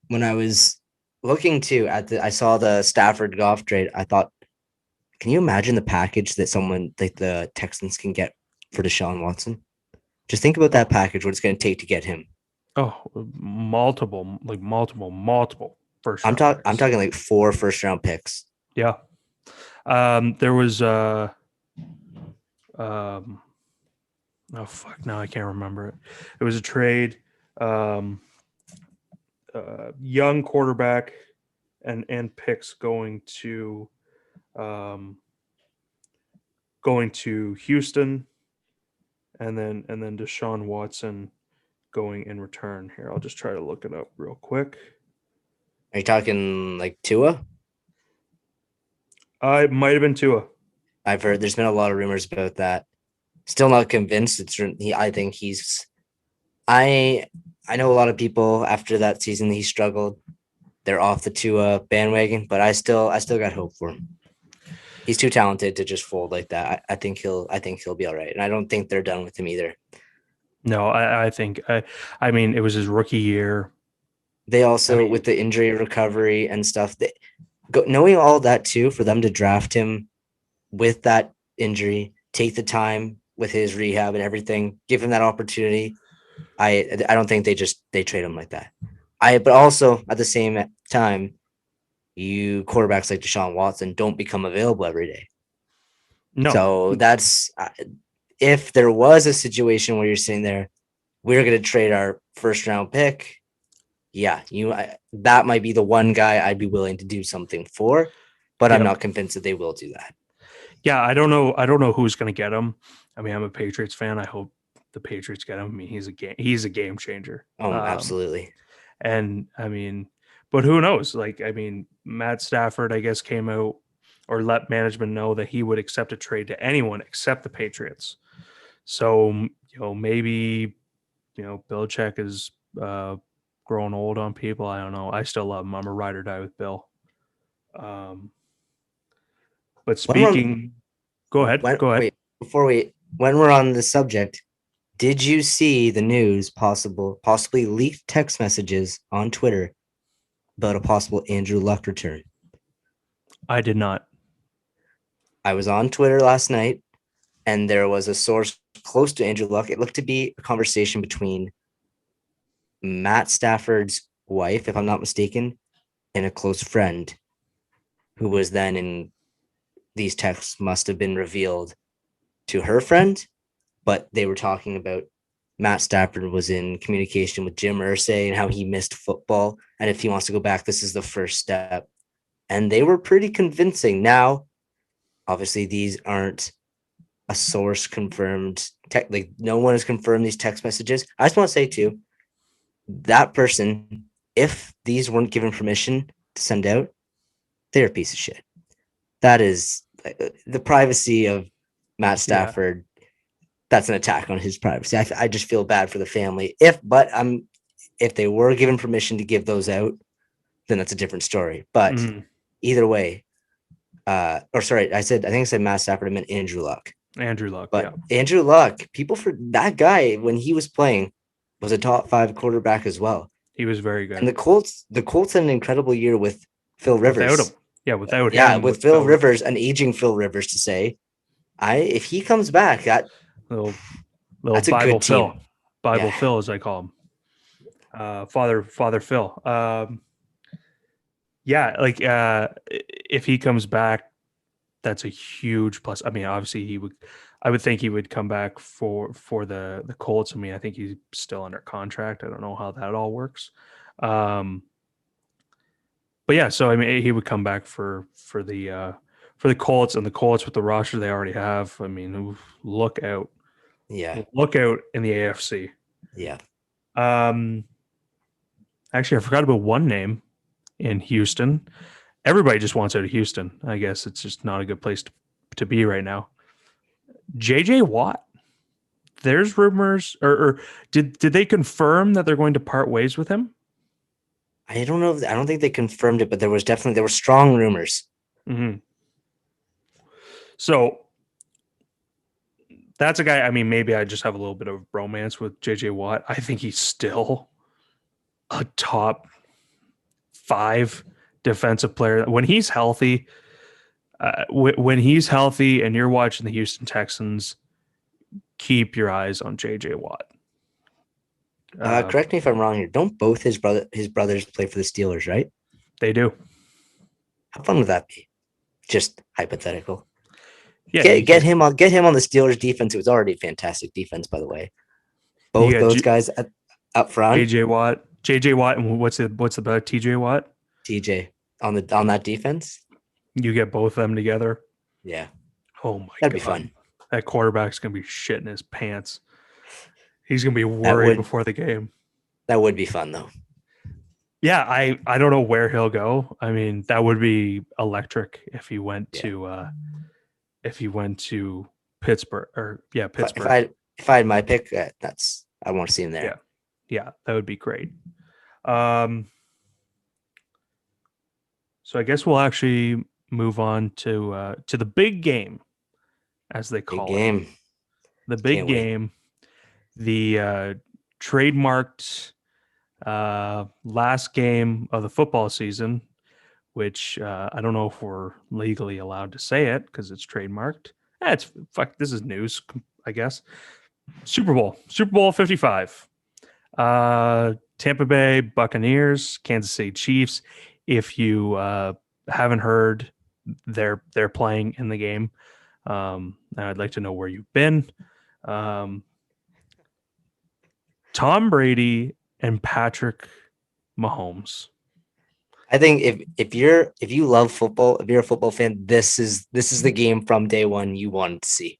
When I was looking I saw the Stafford Goff trade. I thought, can you imagine the package that someone like the Texans can get for Deshaun Watson? Just think about that package, what it's going to take to get him. Oh, multiple first round I'm picks. talking like 4 first-round picks. Yeah. There was oh fuck, now I can't remember it. It was a trade. Young quarterback and picks going to Houston, and then Deshaun Watson going in return. Here, I'll just try to look it up real quick. Are you talking like Tua? It might have been Tua. I've heard there's been a lot of rumors about that. Still not convinced. I think he's. I know a lot of people after that season he struggled. They're off the Tua bandwagon, but I still got hope for him. He's too talented to just fold like that. I think he'll be all right, and I don't think they're done with him either. No, I think I mean it was his rookie year. They also with the injury recovery and stuff. Knowing all that too, for them to draft him with that injury, take the time with his rehab and everything, give him that opportunity. I don't think they trade him like that. But also at the same time, you quarterbacks like Deshaun Watson don't become available every day. No. So that's if there was a situation where you're sitting there, we're going to trade our first round pick. Yeah, that might be the one guy I'd be willing to do something for, but I'm not convinced that they will do that. Yeah, I don't know who's going to get him. I mean, I'm a Patriots fan. I hope the Patriots get him. I mean, he's a game changer. Oh, absolutely. And I mean, but who knows? Like, I mean, Matt Stafford, I guess, came out or let management know that he would accept a trade to anyone except the Patriots. So, maybe, Belichick is growing old on people. I don't know. I still love him. I'm a ride or die with Bill. But speaking, go ahead. Wait, when we're on the subject, did you see the news possibly leaked text messages on Twitter about a possible Andrew Luck return? I did not. I was on Twitter last night, and there was a source close to Andrew Luck. It looked to be a conversation between Matt Stafford's wife, if I'm not mistaken, and a close friend, who was then in these texts must have been revealed to her friend but they were talking about Matt Stafford was in communication with Jim Irsay and how he missed football. And if he wants to go back, this is the first step. And they were pretty convincing. Now, obviously, these aren't a source confirmed. Like no one has confirmed these text messages. I just want to say too, that person, if these weren't given permission to send out, they're a piece of shit. That is the privacy of Matt Stafford. Yeah. That's an attack on his privacy. I just feel bad for the family. If they were given permission to give those out, then that's a different story. But either way, I think I said Matt Stafford. I meant Andrew Luck. Andrew Luck, but yeah. Andrew Luck, people for that guy when he was playing was a top 5 quarterback as well. He was very good. And the Colts had an incredible year with Phil Rivers. Without him. Yeah, without him. Yeah, with Phil Rivers, an aging Phil Rivers to say. If he comes back, that's a Bible Phil. Team. Bible Phil, as I call him. Father Phil. If he comes back, that's a huge plus. I mean, obviously I would think he would come back for the Colts. I mean, I think he's still under contract. I don't know how that all works. But yeah, so I mean, he would come back for the Colts, and the Colts with the roster they already have. I mean, look out. Yeah. Look out in the AFC. Yeah. Actually, I forgot about one name in Houston. Everybody just wants out of Houston. I guess it's just not a good place to be right now. JJ Watt. There's rumors, or did they confirm that they're going to part ways with him? I don't know. I don't think they confirmed it, but there were strong rumors. Mm-hmm. So that's a guy. I mean, maybe I just have a little bit of romance with JJ Watt. I think he's still a top 5 defensive player when he's healthy. When he's healthy, and you're watching the Houston Texans, keep your eyes on JJ Watt. Correct me if I'm wrong here. Don't both his brothers play for the Steelers, right? They do. How fun would that be? Just hypothetical. Yeah, get him on the Steelers defense. It was already a fantastic defense, by the way. Both those guys up front. JJ Watt, and what's the TJ Watt? TJ on that defense. You get both of them together. Yeah. Oh my god. That'd be fun. That quarterback's gonna be shitting his pants. He's gonna be worried before the game. That would be fun though. Yeah, I don't know where he'll go. I mean, that would be electric if he went to Pittsburgh Pittsburgh. If I had my pick, I want to see him there. Yeah, that would be great. So I guess we'll actually move on to the big game, as they call it. The big game. The trademarked last game of the football season, which I don't know if we're legally allowed to say it because it's trademarked. This is news, I guess. Super Bowl 55. Tampa Bay Buccaneers, Kansas City Chiefs. If you haven't heard, they're playing in the game. I'd like to know where you've been. Tom Brady and Patrick Mahomes. I think if you love football, if you're a football fan, this is the game from day one you wanted to see.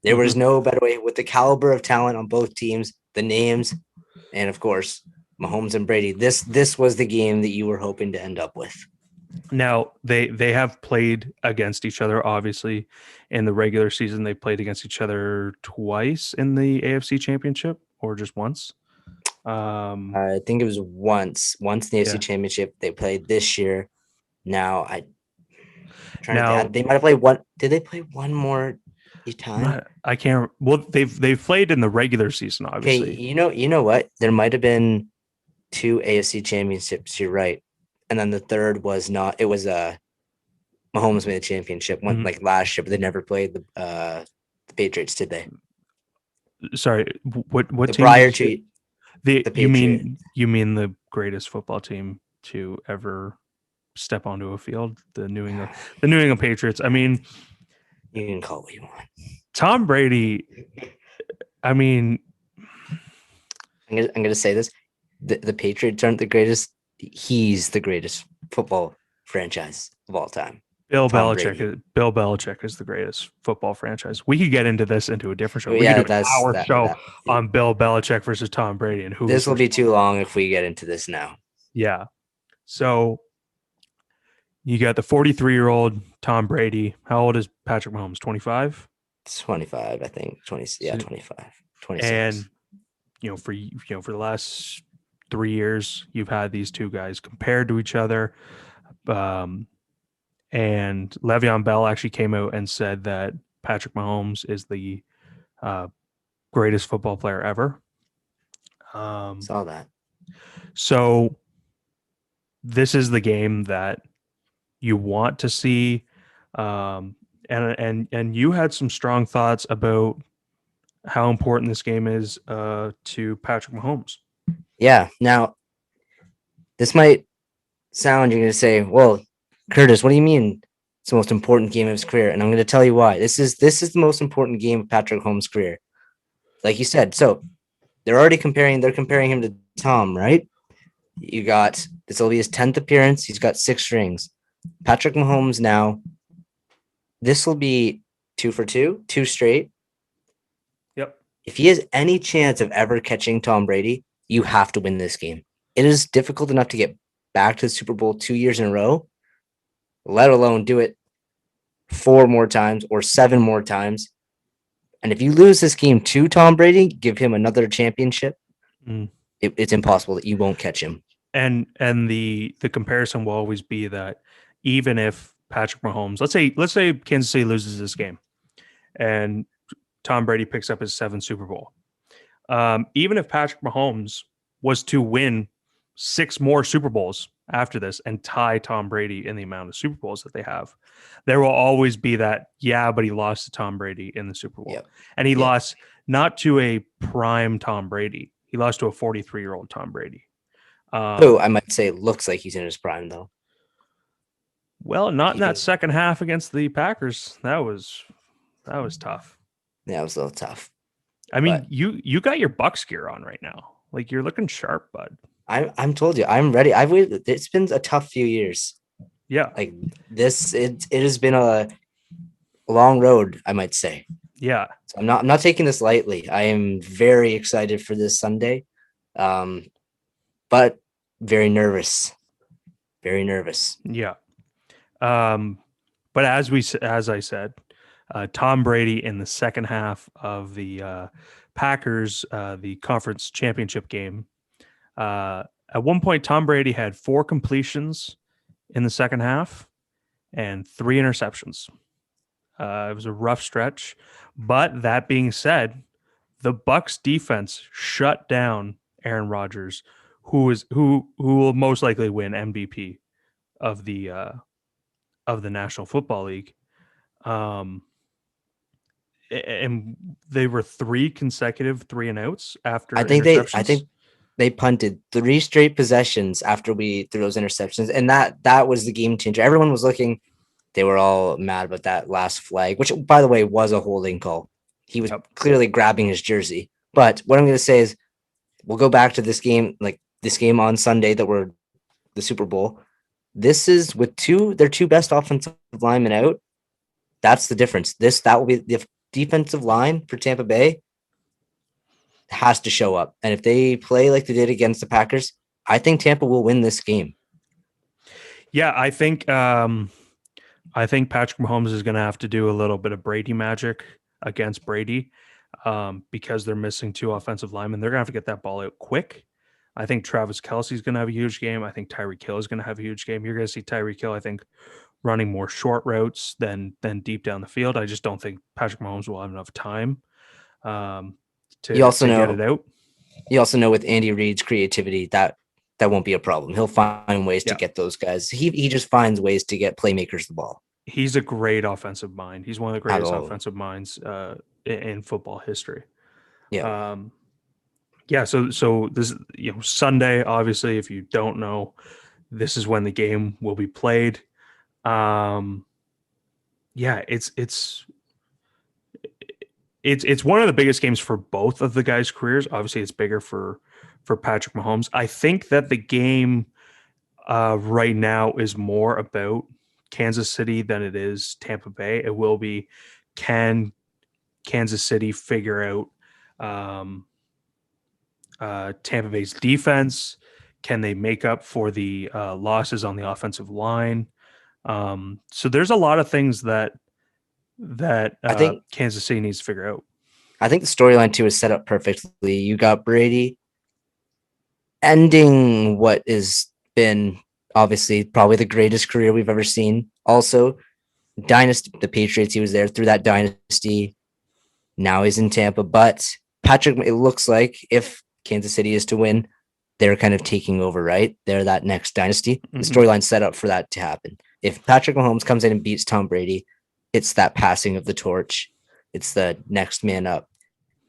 There was no better way with the caliber of talent on both teams, the names, and of course Mahomes and Brady. This was the game that you were hoping to end up with. Now they have played against each other. Obviously, in the regular season, they played against each other twice in the AFC Championship, or just once. I think it was once in the AFC Championship. They played this year. Now they might have played one. Did they play one more time? I can't. Well, they've played in the regular season, obviously. Okay, you know what? There might have been 2 AFC championships. You're right, and then the third was not. It was Mahomes made the championship one like last year, but they never played the Patriots, did they? Sorry, what the team? Prior to the you mean the greatest football team to ever step onto a field, the New England Patriots. I mean, you can call it what you want. Tom Brady, I mean, I'm gonna say this: the Patriots aren't the greatest. He's the greatest football franchise of all time. Tom Brady. Bill Belichick is the greatest football franchise. We could get into this into a different show. We could Yeah, do an hour show that. on Bill Belichick versus Tom Brady and who's This will be too long if we get into this now. Yeah. So you got the 43-year-old Tom Brady. How old is Patrick Mahomes? 25? 25, I think. 20, yeah, 25. 26. And for the last 3 years, you've had these two guys compared to each other. And Le'Veon Bell actually came out and said that Patrick Mahomes is the greatest football player ever. Saw that. So this is the game that you want to see. And you had some strong thoughts about how important this game is to Patrick Mahomes. Yeah. Now, this might sound, you're going to say, well, Curtis, what do you mean it's the most important game of his career? And I'm going to tell you why. This is the most important game of Patrick Mahomes' career. Like you said, so they're comparing him to Tom, right? This will be his 10th appearance. He's got 6 rings. Patrick Mahomes now, this will be 2 for 2 straight. Yep. If he has any chance of ever catching Tom Brady, you have to win this game. It is difficult enough to get back to the Super Bowl 2 years in a row, let alone do it 4 more times or 7 more times. And if you lose this game to Tom Brady, give him another championship, it's impossible that you won't catch him. And the comparison will always be that even if Patrick Mahomes, let's say Kansas City loses this game and Tom Brady picks up his 7th Super Bowl. Even if Patrick Mahomes was to win 6 more Super Bowls after this and tie Tom Brady in the amount of Super Bowls that they have, there will always be that, but he lost to Tom Brady in the Super Bowl. Yep. And he lost not to a prime Tom Brady. He lost to a 43-year-old Tom Brady. Who I might say looks like he's in his prime, though. Well, not in that second half against the Packers. That was tough. Yeah, it was a little tough. I mean, you got your Bucks gear on right now. Like, you're looking sharp, bud. I'm told you, I'm ready. I've waited. It's been a tough few years. Yeah. Like this, it has been a long road, I might say. Yeah. So I'm not taking this lightly. I am very excited for this Sunday. But very nervous. Very nervous. Yeah. But as I said, Tom Brady in the second half of the Packers, the conference championship game. At one point, Tom Brady had 4 completions in the second half and 3 interceptions. It was a rough stretch, but that being said, the Bucks defense shut down Aaron Rodgers, who will most likely win MVP of the National Football League. And they were 3 consecutive 3-and-outs after interceptions. I think they punted 3 straight possessions after we threw those interceptions, and that was the game changer. Everyone was looking. They were all mad about that last flag, which, by the way, was a holding call. He was clearly grabbing his jersey. But what I'm going to say is, we'll go back to this game, like this game on Sunday that we're the Super Bowl. This is with their 2 best offensive linemen out. That's the difference. That will be the defensive line for Tampa Bay has to show up. And if they play like they did against the Packers, I think Tampa will win this game. Yeah, I think Patrick Mahomes is going to have to do a little bit of Brady magic against Brady because they're missing 2 offensive linemen. They're going to have to get that ball out quick. I think Travis Kelce is going to have a huge game. I think Tyreek Hill is going to have a huge game. You're going to see Tyreek Hill, I think, running more short routes than deep down the field. I just don't think Patrick Mahomes will have enough time to get it out. You also know with Andy Reid's creativity that won't be a problem. He'll find ways to get those guys. He just finds ways to get playmakers the ball. He's a great offensive mind. He's one of the greatest offensive minds in football history. Yeah. So this, Sunday, obviously, if you don't know, this is when the game will be played. It's it's one of the biggest games for both of the guys' careers. Obviously, it's bigger for Patrick Mahomes. I think that the game right now is more about Kansas City than it is Tampa Bay. It will be, can Kansas City figure out Tampa Bay's defense? Can they make up for the losses on the offensive line? So there's a lot of things that I think Kansas City needs to figure out. I think the storyline too is set up perfectly. You got Brady ending what has been obviously probably the greatest career we've ever seen. Also, dynasty, the Patriots, he was there through that dynasty. Now he's in Tampa, but Patrick, it looks like if Kansas City is to win, they're kind of taking over, right? They're that next dynasty. The storyline set up for that to happen. If Patrick Mahomes comes in and beats Tom Brady, it's that passing of the torch. It's the next man up.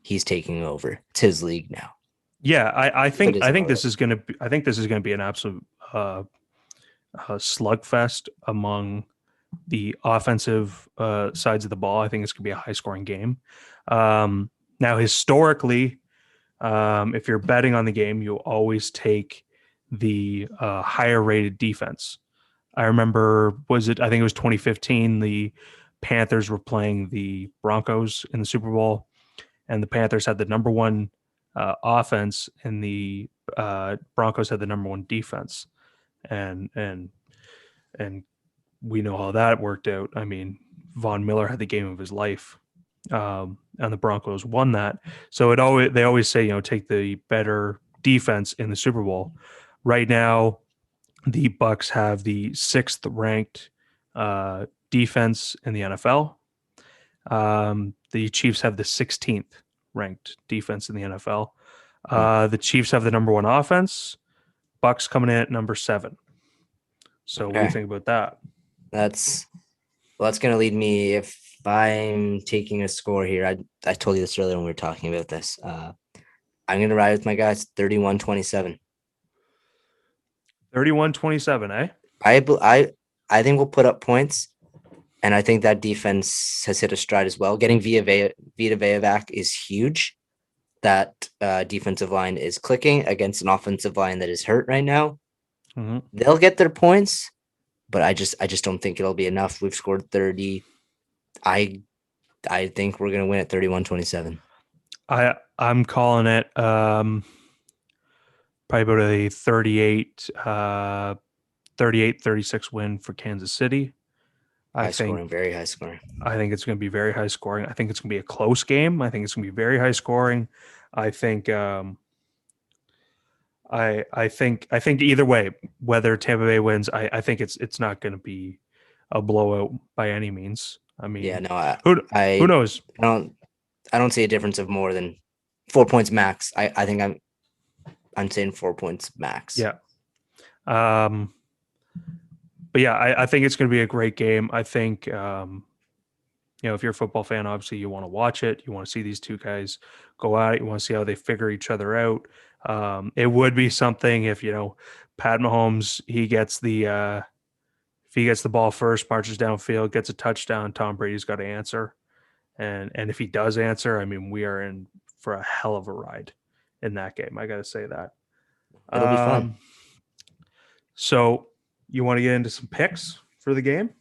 He's taking over. It's his league now. Yeah, I think this is gonna be an absolute slugfest among the offensive sides of the ball. I think it's gonna be a high scoring game. Now, historically, if you're betting on the game, you always take the higher rated defense. I remember, I think it was 2015, the Panthers were playing the Broncos in the Super Bowl, and the Panthers had the number one offense, and the Broncos had the number one defense, and we know how that worked out. I mean, Von Miller had the game of his life, and the Broncos won that. So they always say, take the better defense in the Super Bowl. Right now, the Bucs have the 6th ranked defense in the NFL. The Chiefs have the 16th ranked defense in the NFL. The Chiefs have the number one offense. Bucs coming in at number 7. So what do you think about that? That's going to lead me, if I'm taking a score here. I told you this earlier when we were talking about this. I'm going to ride with my guys 31-27. 31-27, eh? I think we'll put up points, and I think that defense has hit a stride as well. Getting Vita Vea back is huge. That defensive line is clicking against an offensive line that is hurt right now. Mm-hmm. They'll get their points, but I just don't think it'll be enough. We've scored 30. I think we're gonna win at 31-27. I'm calling it probably about a 38-36 win for Kansas City. Very high scoring. I think it's going to be very high scoring. I think it's going to be a close game. I think it's going to be very high scoring. I think I think either way, whether Tampa Bay wins, I think it's not going to be a blowout by any means. I mean, yeah, no, who knows? I don't see a difference of more than 4 points max. I think I'm saying 4 points max. Yeah. But yeah, I think it's going to be a great game. I think, if you're a football fan, obviously you want to watch it. You want to see these two guys go at it. You want to see how they figure each other out. It would be something if, Pat Mahomes, if he gets the ball first, marches downfield, gets a touchdown, Tom Brady's got to answer. And if he does answer, I mean, we are in for a hell of a ride in that game. I got to say that. It'll be fun. So you want to get into some picks for the game?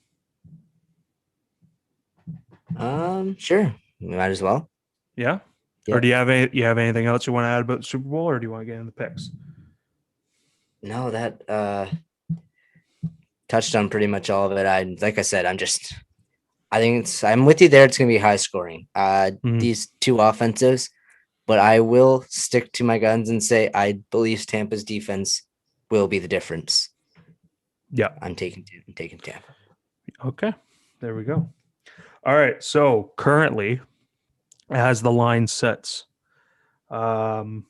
Sure. We might as well. Yeah. Or do you have anything else you want to add about the Super Bowl, or do you want to get into the picks? No, that touched on pretty much all of it. I'm with you there. It's going to be high scoring. These two offensives, but I will stick to my guns and say I believe Tampa's defense will be the difference. Yeah, I'm taking Tampa. Okay, there we go. All right, so currently, as the line sets, the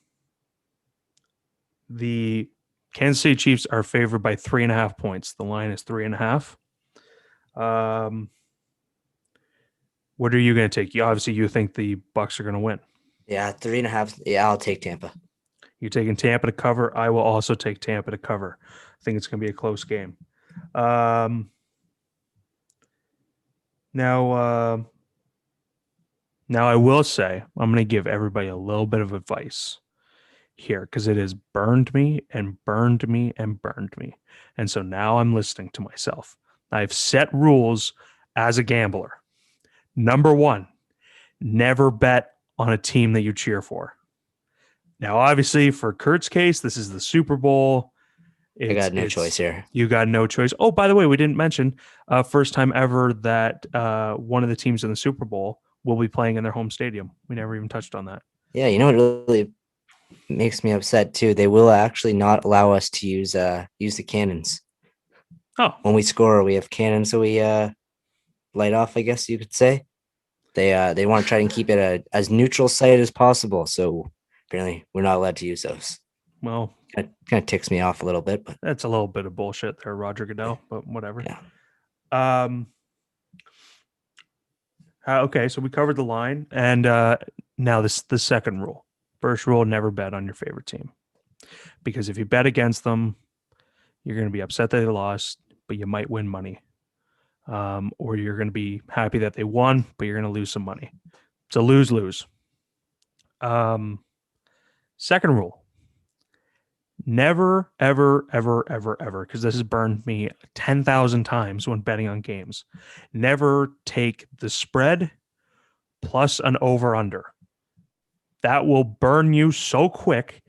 Kansas City Chiefs are favored by 3.5 points. The line is 3.5. What are you going to take? You think the Bucs are going to win? Yeah, 3.5. Yeah, I'll take Tampa. You're taking Tampa to cover. I will also take Tampa to cover. I think it's going to be a close game. Now, Now, I will say, I'm going to give everybody a little bit of advice here because it has burned me and burned me and burned me. And so now I'm listening to myself. I've set rules as a gambler. Number one, never bet on a team that you cheer for. Now, obviously, for Kurt's case, this is the Super Bowl. I got no choice here. You got no choice. Oh, by the way, we didn't mention first time ever that one of the teams in the Super Bowl will be playing in their home stadium. We never even touched on that. Yeah, you know what really makes me upset too? They will actually not allow us to use the cannons. Oh, When we score, we have cannons that we light off, I guess you could say. They want to try and keep it as neutral site as possible. So apparently we're not allowed to use those. well, Kind of ticks me off a little bit, but that's a little bit of bullshit there, Roger Goodell, but whatever. yeah. Okay, so we covered the line, and now the second rule. First rule: never bet on your favorite team, because if you bet against them, you're going to be upset that they lost, but you might win money, or you're going to be happy that they won, but you're going to lose some money. It's a lose-lose. Second rule: never, ever, ever, ever, ever, because this has burned me 10,000 times when betting on games. Never take the spread plus an over-under. That will burn you so quick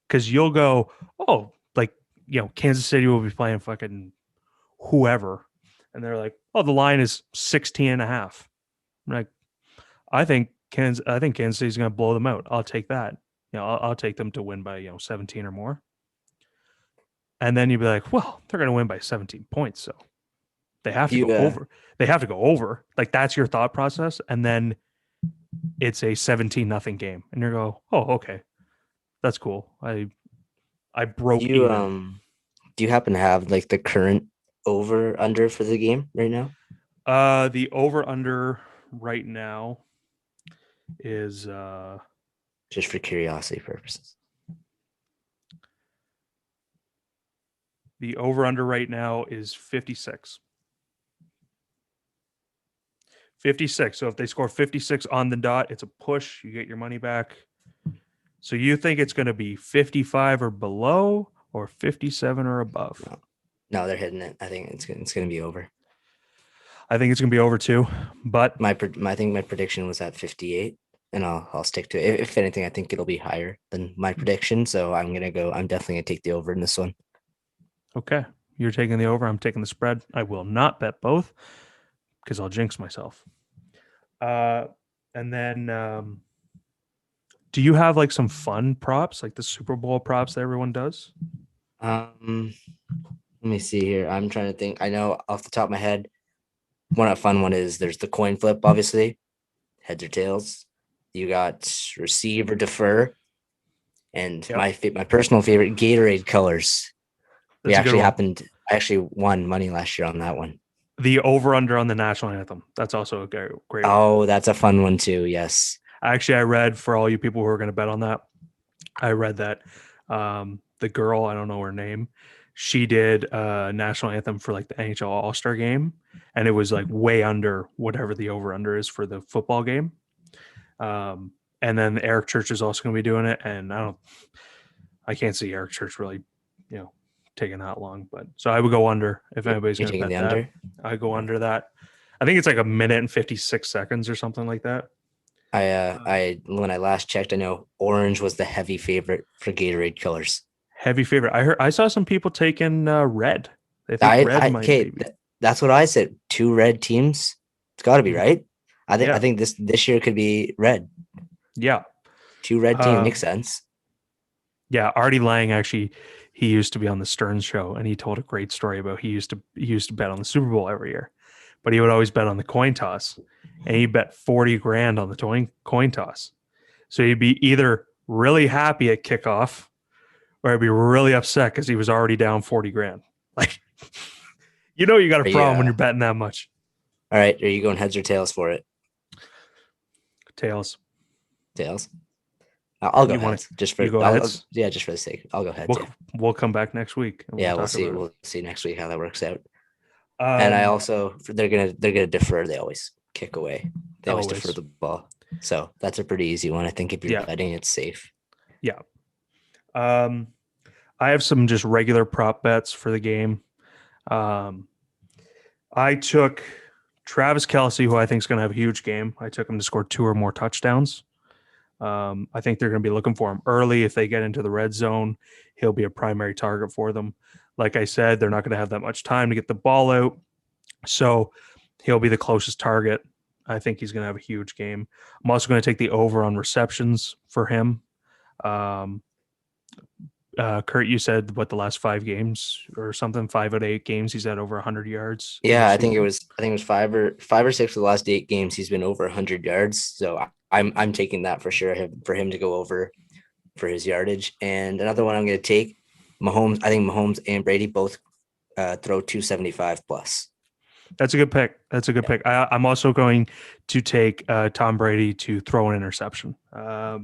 because you'll go, oh, like, Kansas City will be playing fucking whoever. And they're like, oh, the line is 16 and a half. I'm like, I think Kansas City's going to blow them out. I'll take that. I'll take them to win by, 17 or more. And then you'd be like, well, they're going to win by 17 points. So they have to go over. They have to go over. Like, that's your thought process. And then it's a 17-0 game. And you go, oh, okay. That's cool. I broke even. Do you happen to have like the current over under for the game right now? The over under right now is just for curiosity purposes. The over under right now is 56. 56. So if they score 56 on the dot, it's a push. You get your money back. So you think it's going to be 55 or below or 57 or above? No, they're hitting it. I think it's going to be over. I think it's going to be over too. But I think my prediction was at 58, and I'll stick to it. If anything, I think it'll be higher than my prediction. So I'm definitely going to take the over in this one. Okay. You're taking the over. I'm taking the spread. I will not bet both because I'll jinx myself. And then do you have like some fun props, like the Super Bowl props that everyone does? Let me see here. I'm trying to think. I know off the top of my head, one fun one is there's the coin flip, obviously, heads or tails. You got receive or defer, and my personal favorite, Gatorade colors. I actually won money last year on that one. The over-under on the national anthem. That's also a great one. Oh, that's a fun one too. Yes. Actually, I read, for all you people who are going to bet on that, I read that the girl, I don't know her name, she did a national anthem for like the NHL All-Star game, and it was like way under whatever the over-under is for the football game. And then Eric Church is also going to be doing it, and I can't see Eric Church really, taking that long, but so I would go under if anybody's going to bet that. Under? I go under that. I think it's like 1 minute and 56 seconds or something like that. When I last checked, I know orange was the heavy favorite for Gatorade colors. Heavy favorite. I saw some people taking red. They think red might be. That's what I said. 2 red teams. It's got to be right. I think this year could be red. Yeah. 2 red teams makes sense. Yeah, Artie Lang actually. He used to be on the Stearns show, and he told a great story about he used to bet on the Super Bowl every year, but he would always bet on the coin toss, and he bet 40 grand on the coin toss. So he'd be either really happy at kickoff, or he'd be really upset because he was already down 40 grand. Like, you got a problem when you're betting that much. All right, are you going heads or tails for it? Tails. I'll go heads. Just for the sake. I'll go heads. We'll come back next week. We'll see. We'll see next week how that works out. And I also they're gonna defer. They always kick away. They always defer Always. the ball. So that's a pretty easy one. I think if you're Yeah. betting, it's safe. Yeah. I have some just regular prop bets for the game. I took Travis Kelce, who I think is going to have a huge game. I took him to score 2 or more touchdowns. I think they're going to be looking for him early. If they get into the red zone, he'll be a primary target for them. Like I said, they're not going to have that much time to get the ball out. So he'll be the closest target. I think he's going to have a huge game. I'm also going to take the over on receptions for him. Kurt, you said what the last 5 games or something, 5 out of 8 games, he's had over 100 yards. Yeah, I think it was 5 or 6 of the last 8 games. He's been over 100 yards. So I'm taking that for sure for him to go over for his yardage. And another one I'm going to take Mahomes. I think Mahomes and Brady both throw 275 plus. That's a good pick. That's a good pick. I'm also going to take Tom Brady to throw an interception. All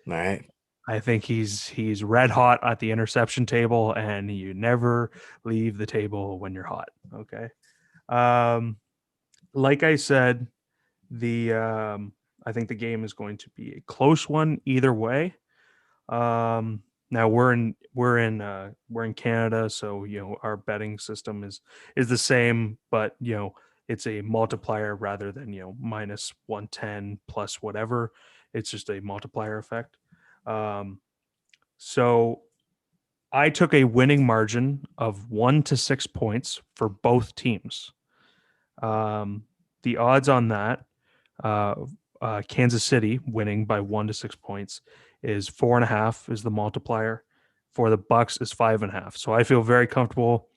right. I think he's red hot at the interception table, and you never leave the table when you're hot. Okay. Like I said, I think the game is going to be a close one either way. Now we're in Canada, so our betting system is the same, but it's a multiplier rather than minus 110 plus whatever. It's just a multiplier effect. So I took a winning margin of 1 to 6 points for both teams. The odds on that, Kansas City winning by 1 to 6 points is 4.5 is the multiplier. For the Bucks is 5.5. So I feel very comfortable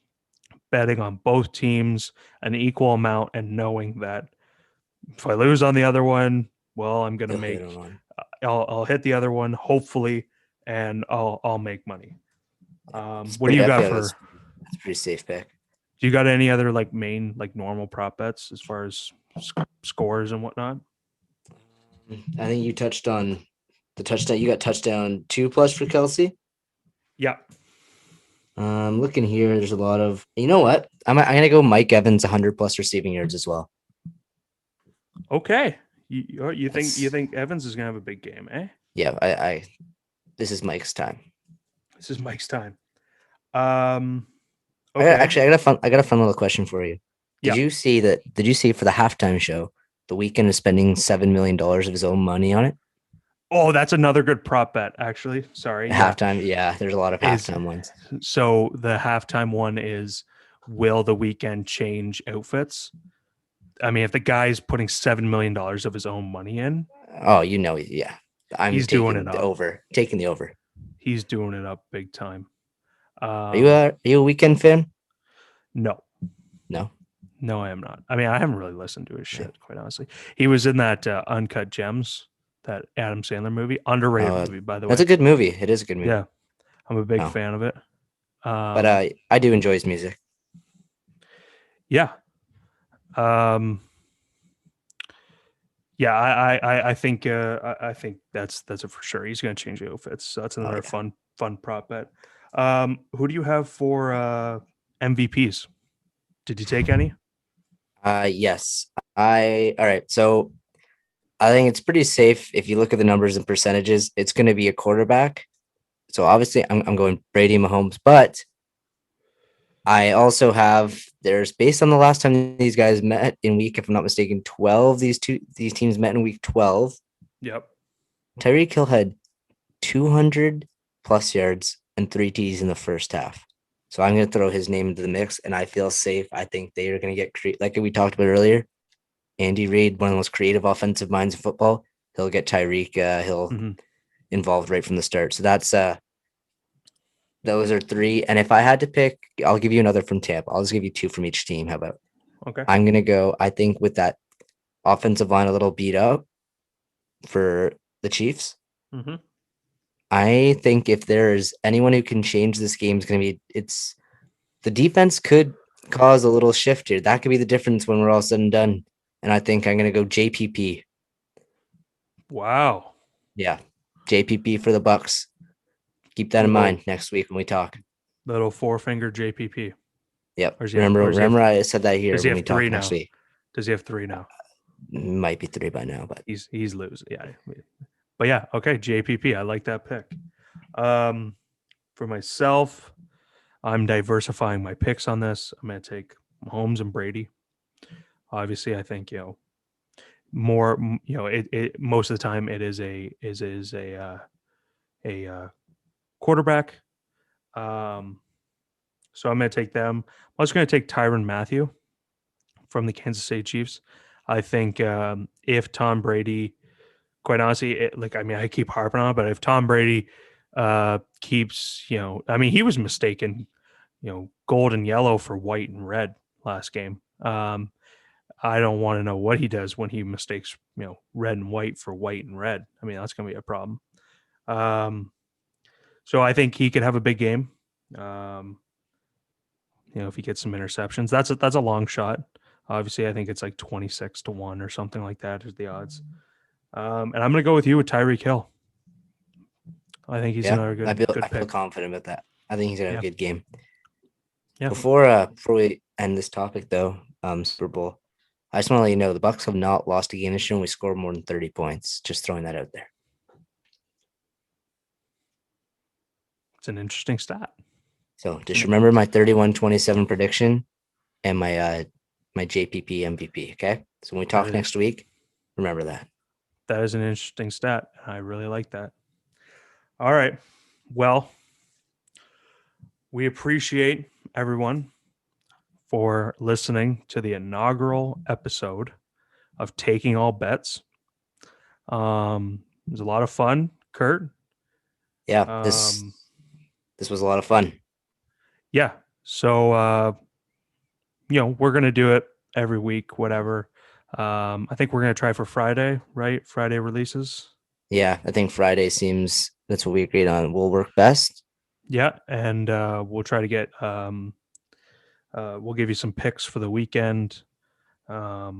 betting on both teams an equal amount and knowing that if I lose on the other one, well, I'm going to make, I'll hit the other one hopefully, and I'll make money. What do you got for? That's a pretty safe pick. Do you got any other main normal prop bets as far as scores and whatnot? I think you touched on the touchdown. You got touchdown 2+ for Kelce. Yeah. Looking here, there's a lot of. You know what? I'm gonna go Mike Evans 100+ receiving yards as well. Okay. You think Evans is gonna have a big game, eh? Yeah. I this is Mike's time. This is Mike's time. Okay. I got a fun little question for you. Did you see for the halftime show, The Weeknd is spending $7 million of his own money on it? Oh, that's another good prop bet, actually. Sorry. Halftime. Yeah, there's a lot of halftime ones. So the halftime one is, will The Weeknd change outfits? I mean, if the guy's putting $7 million of his own money in. Oh, yeah. He's doing it up. Taking the over. He's doing it up big time. Are you a Weeknd fan? No. No, I am not. I mean, I haven't really listened to his shit, quite honestly. He was in that Uncut Gems, that Adam Sandler movie. Underrated movie, by the way. That's a good movie. It is a good movie. Yeah. I'm a big fan of it. But I do enjoy his music. Yeah. Yeah, I think that's a for sure. He's going to change the outfits. So that's another fun prop bet. Who do you have for MVPs? Did you take any? Yes. All right. So I think it's pretty safe if you look at the numbers and percentages. It's going to be a quarterback. So obviously, I'm going Brady Mahomes, but I also have based on the last time these guys met in week, if I'm not mistaken, 12. These teams met in week 12. Yep. Tyreek Hill had 200+ yards and 3 TDs in the first half. So I'm going to throw his name into the mix, and I feel safe. I think they are going to get like we talked about earlier. Andy Reid, one of the most creative offensive minds in football. He'll get Tyreek Hill involved right from the start. So that's those are 3. And if I had to pick, I'll give you another from Tampa. I'll just give you 2 from each team. How about? Okay. I'm going to go, I think, with that offensive line a little beat up for the Chiefs. Mm-hmm. I think if there's anyone who can change this game, it's the defense could cause a little shift here. That could be the difference when we're all said and done. And I think I'm going to go JPP. Wow. Yeah. JPP for the Bucks. Keep that in mind next week when we talk. Little 4-finger JPP. Yep. Remember I said that here when we talk next week. Does he have 3 now? Might be 3 by now, but he's losing. Yeah. But yeah, okay, JPP. I like that pick. For myself, I'm diversifying my picks on this. I'm going to take Mahomes and Brady. Obviously, I think more. It most of the time it is a quarterback. So I'm going to take them. I'm also going to take Tyrann Mathieu from the Kansas City Chiefs. I think if Tom Brady, quite honestly, I keep harping on it, but if Tom Brady keeps, he was mistaken, gold and yellow for white and red last game. I don't want to know what he does when he mistakes, red and white for white and red. I mean, that's going to be a problem. So I think he could have a big game. If he gets some interceptions, that's a long shot. Obviously, I think it's like 26-1 or something like that is the odds. And I'm going to go with you with Tyreek Hill. I think he's another good I pick. feel confident about that. I think he's gonna have a good game. Yeah. Before we end this topic though, Super Bowl, I just want to let you know the Bucks have not lost a game this year and we scored more than 30 points. Just throwing that out there. It's an interesting stat. So just remember my 31-27 prediction and my JPP MVP. Okay. So when we talk next week, remember that. That is an interesting stat. I really like that. All right. Well, we appreciate everyone for listening to the inaugural episode of Taking All Bets. It was a lot of fun, Kurt. Yeah, this was a lot of fun. Yeah. So we're gonna do it every week, whatever. I think we're gonna try for Friday, right? Friday releases. Yeah, I think Friday seems that's what we agreed on will work best. Yeah, and we'll try to get we'll give you some picks for the weekend. Yeah,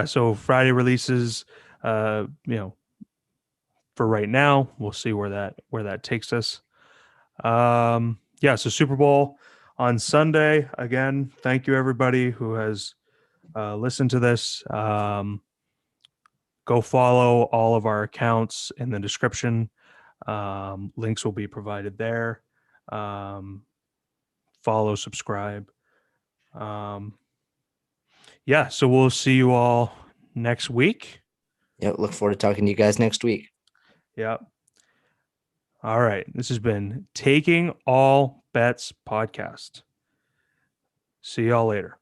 so Friday releases, for right now, we'll see where that takes us. Yeah, so Super Bowl on Sunday. Again, thank you everybody who has listened to this. Go follow all of our accounts in the description. Links will be provided there. Follow, subscribe. Yeah, so we'll see you all next week. Yeah, look forward to talking to you guys next week. Yeah. All right. This has been Taking All Bets podcast. See y'all later.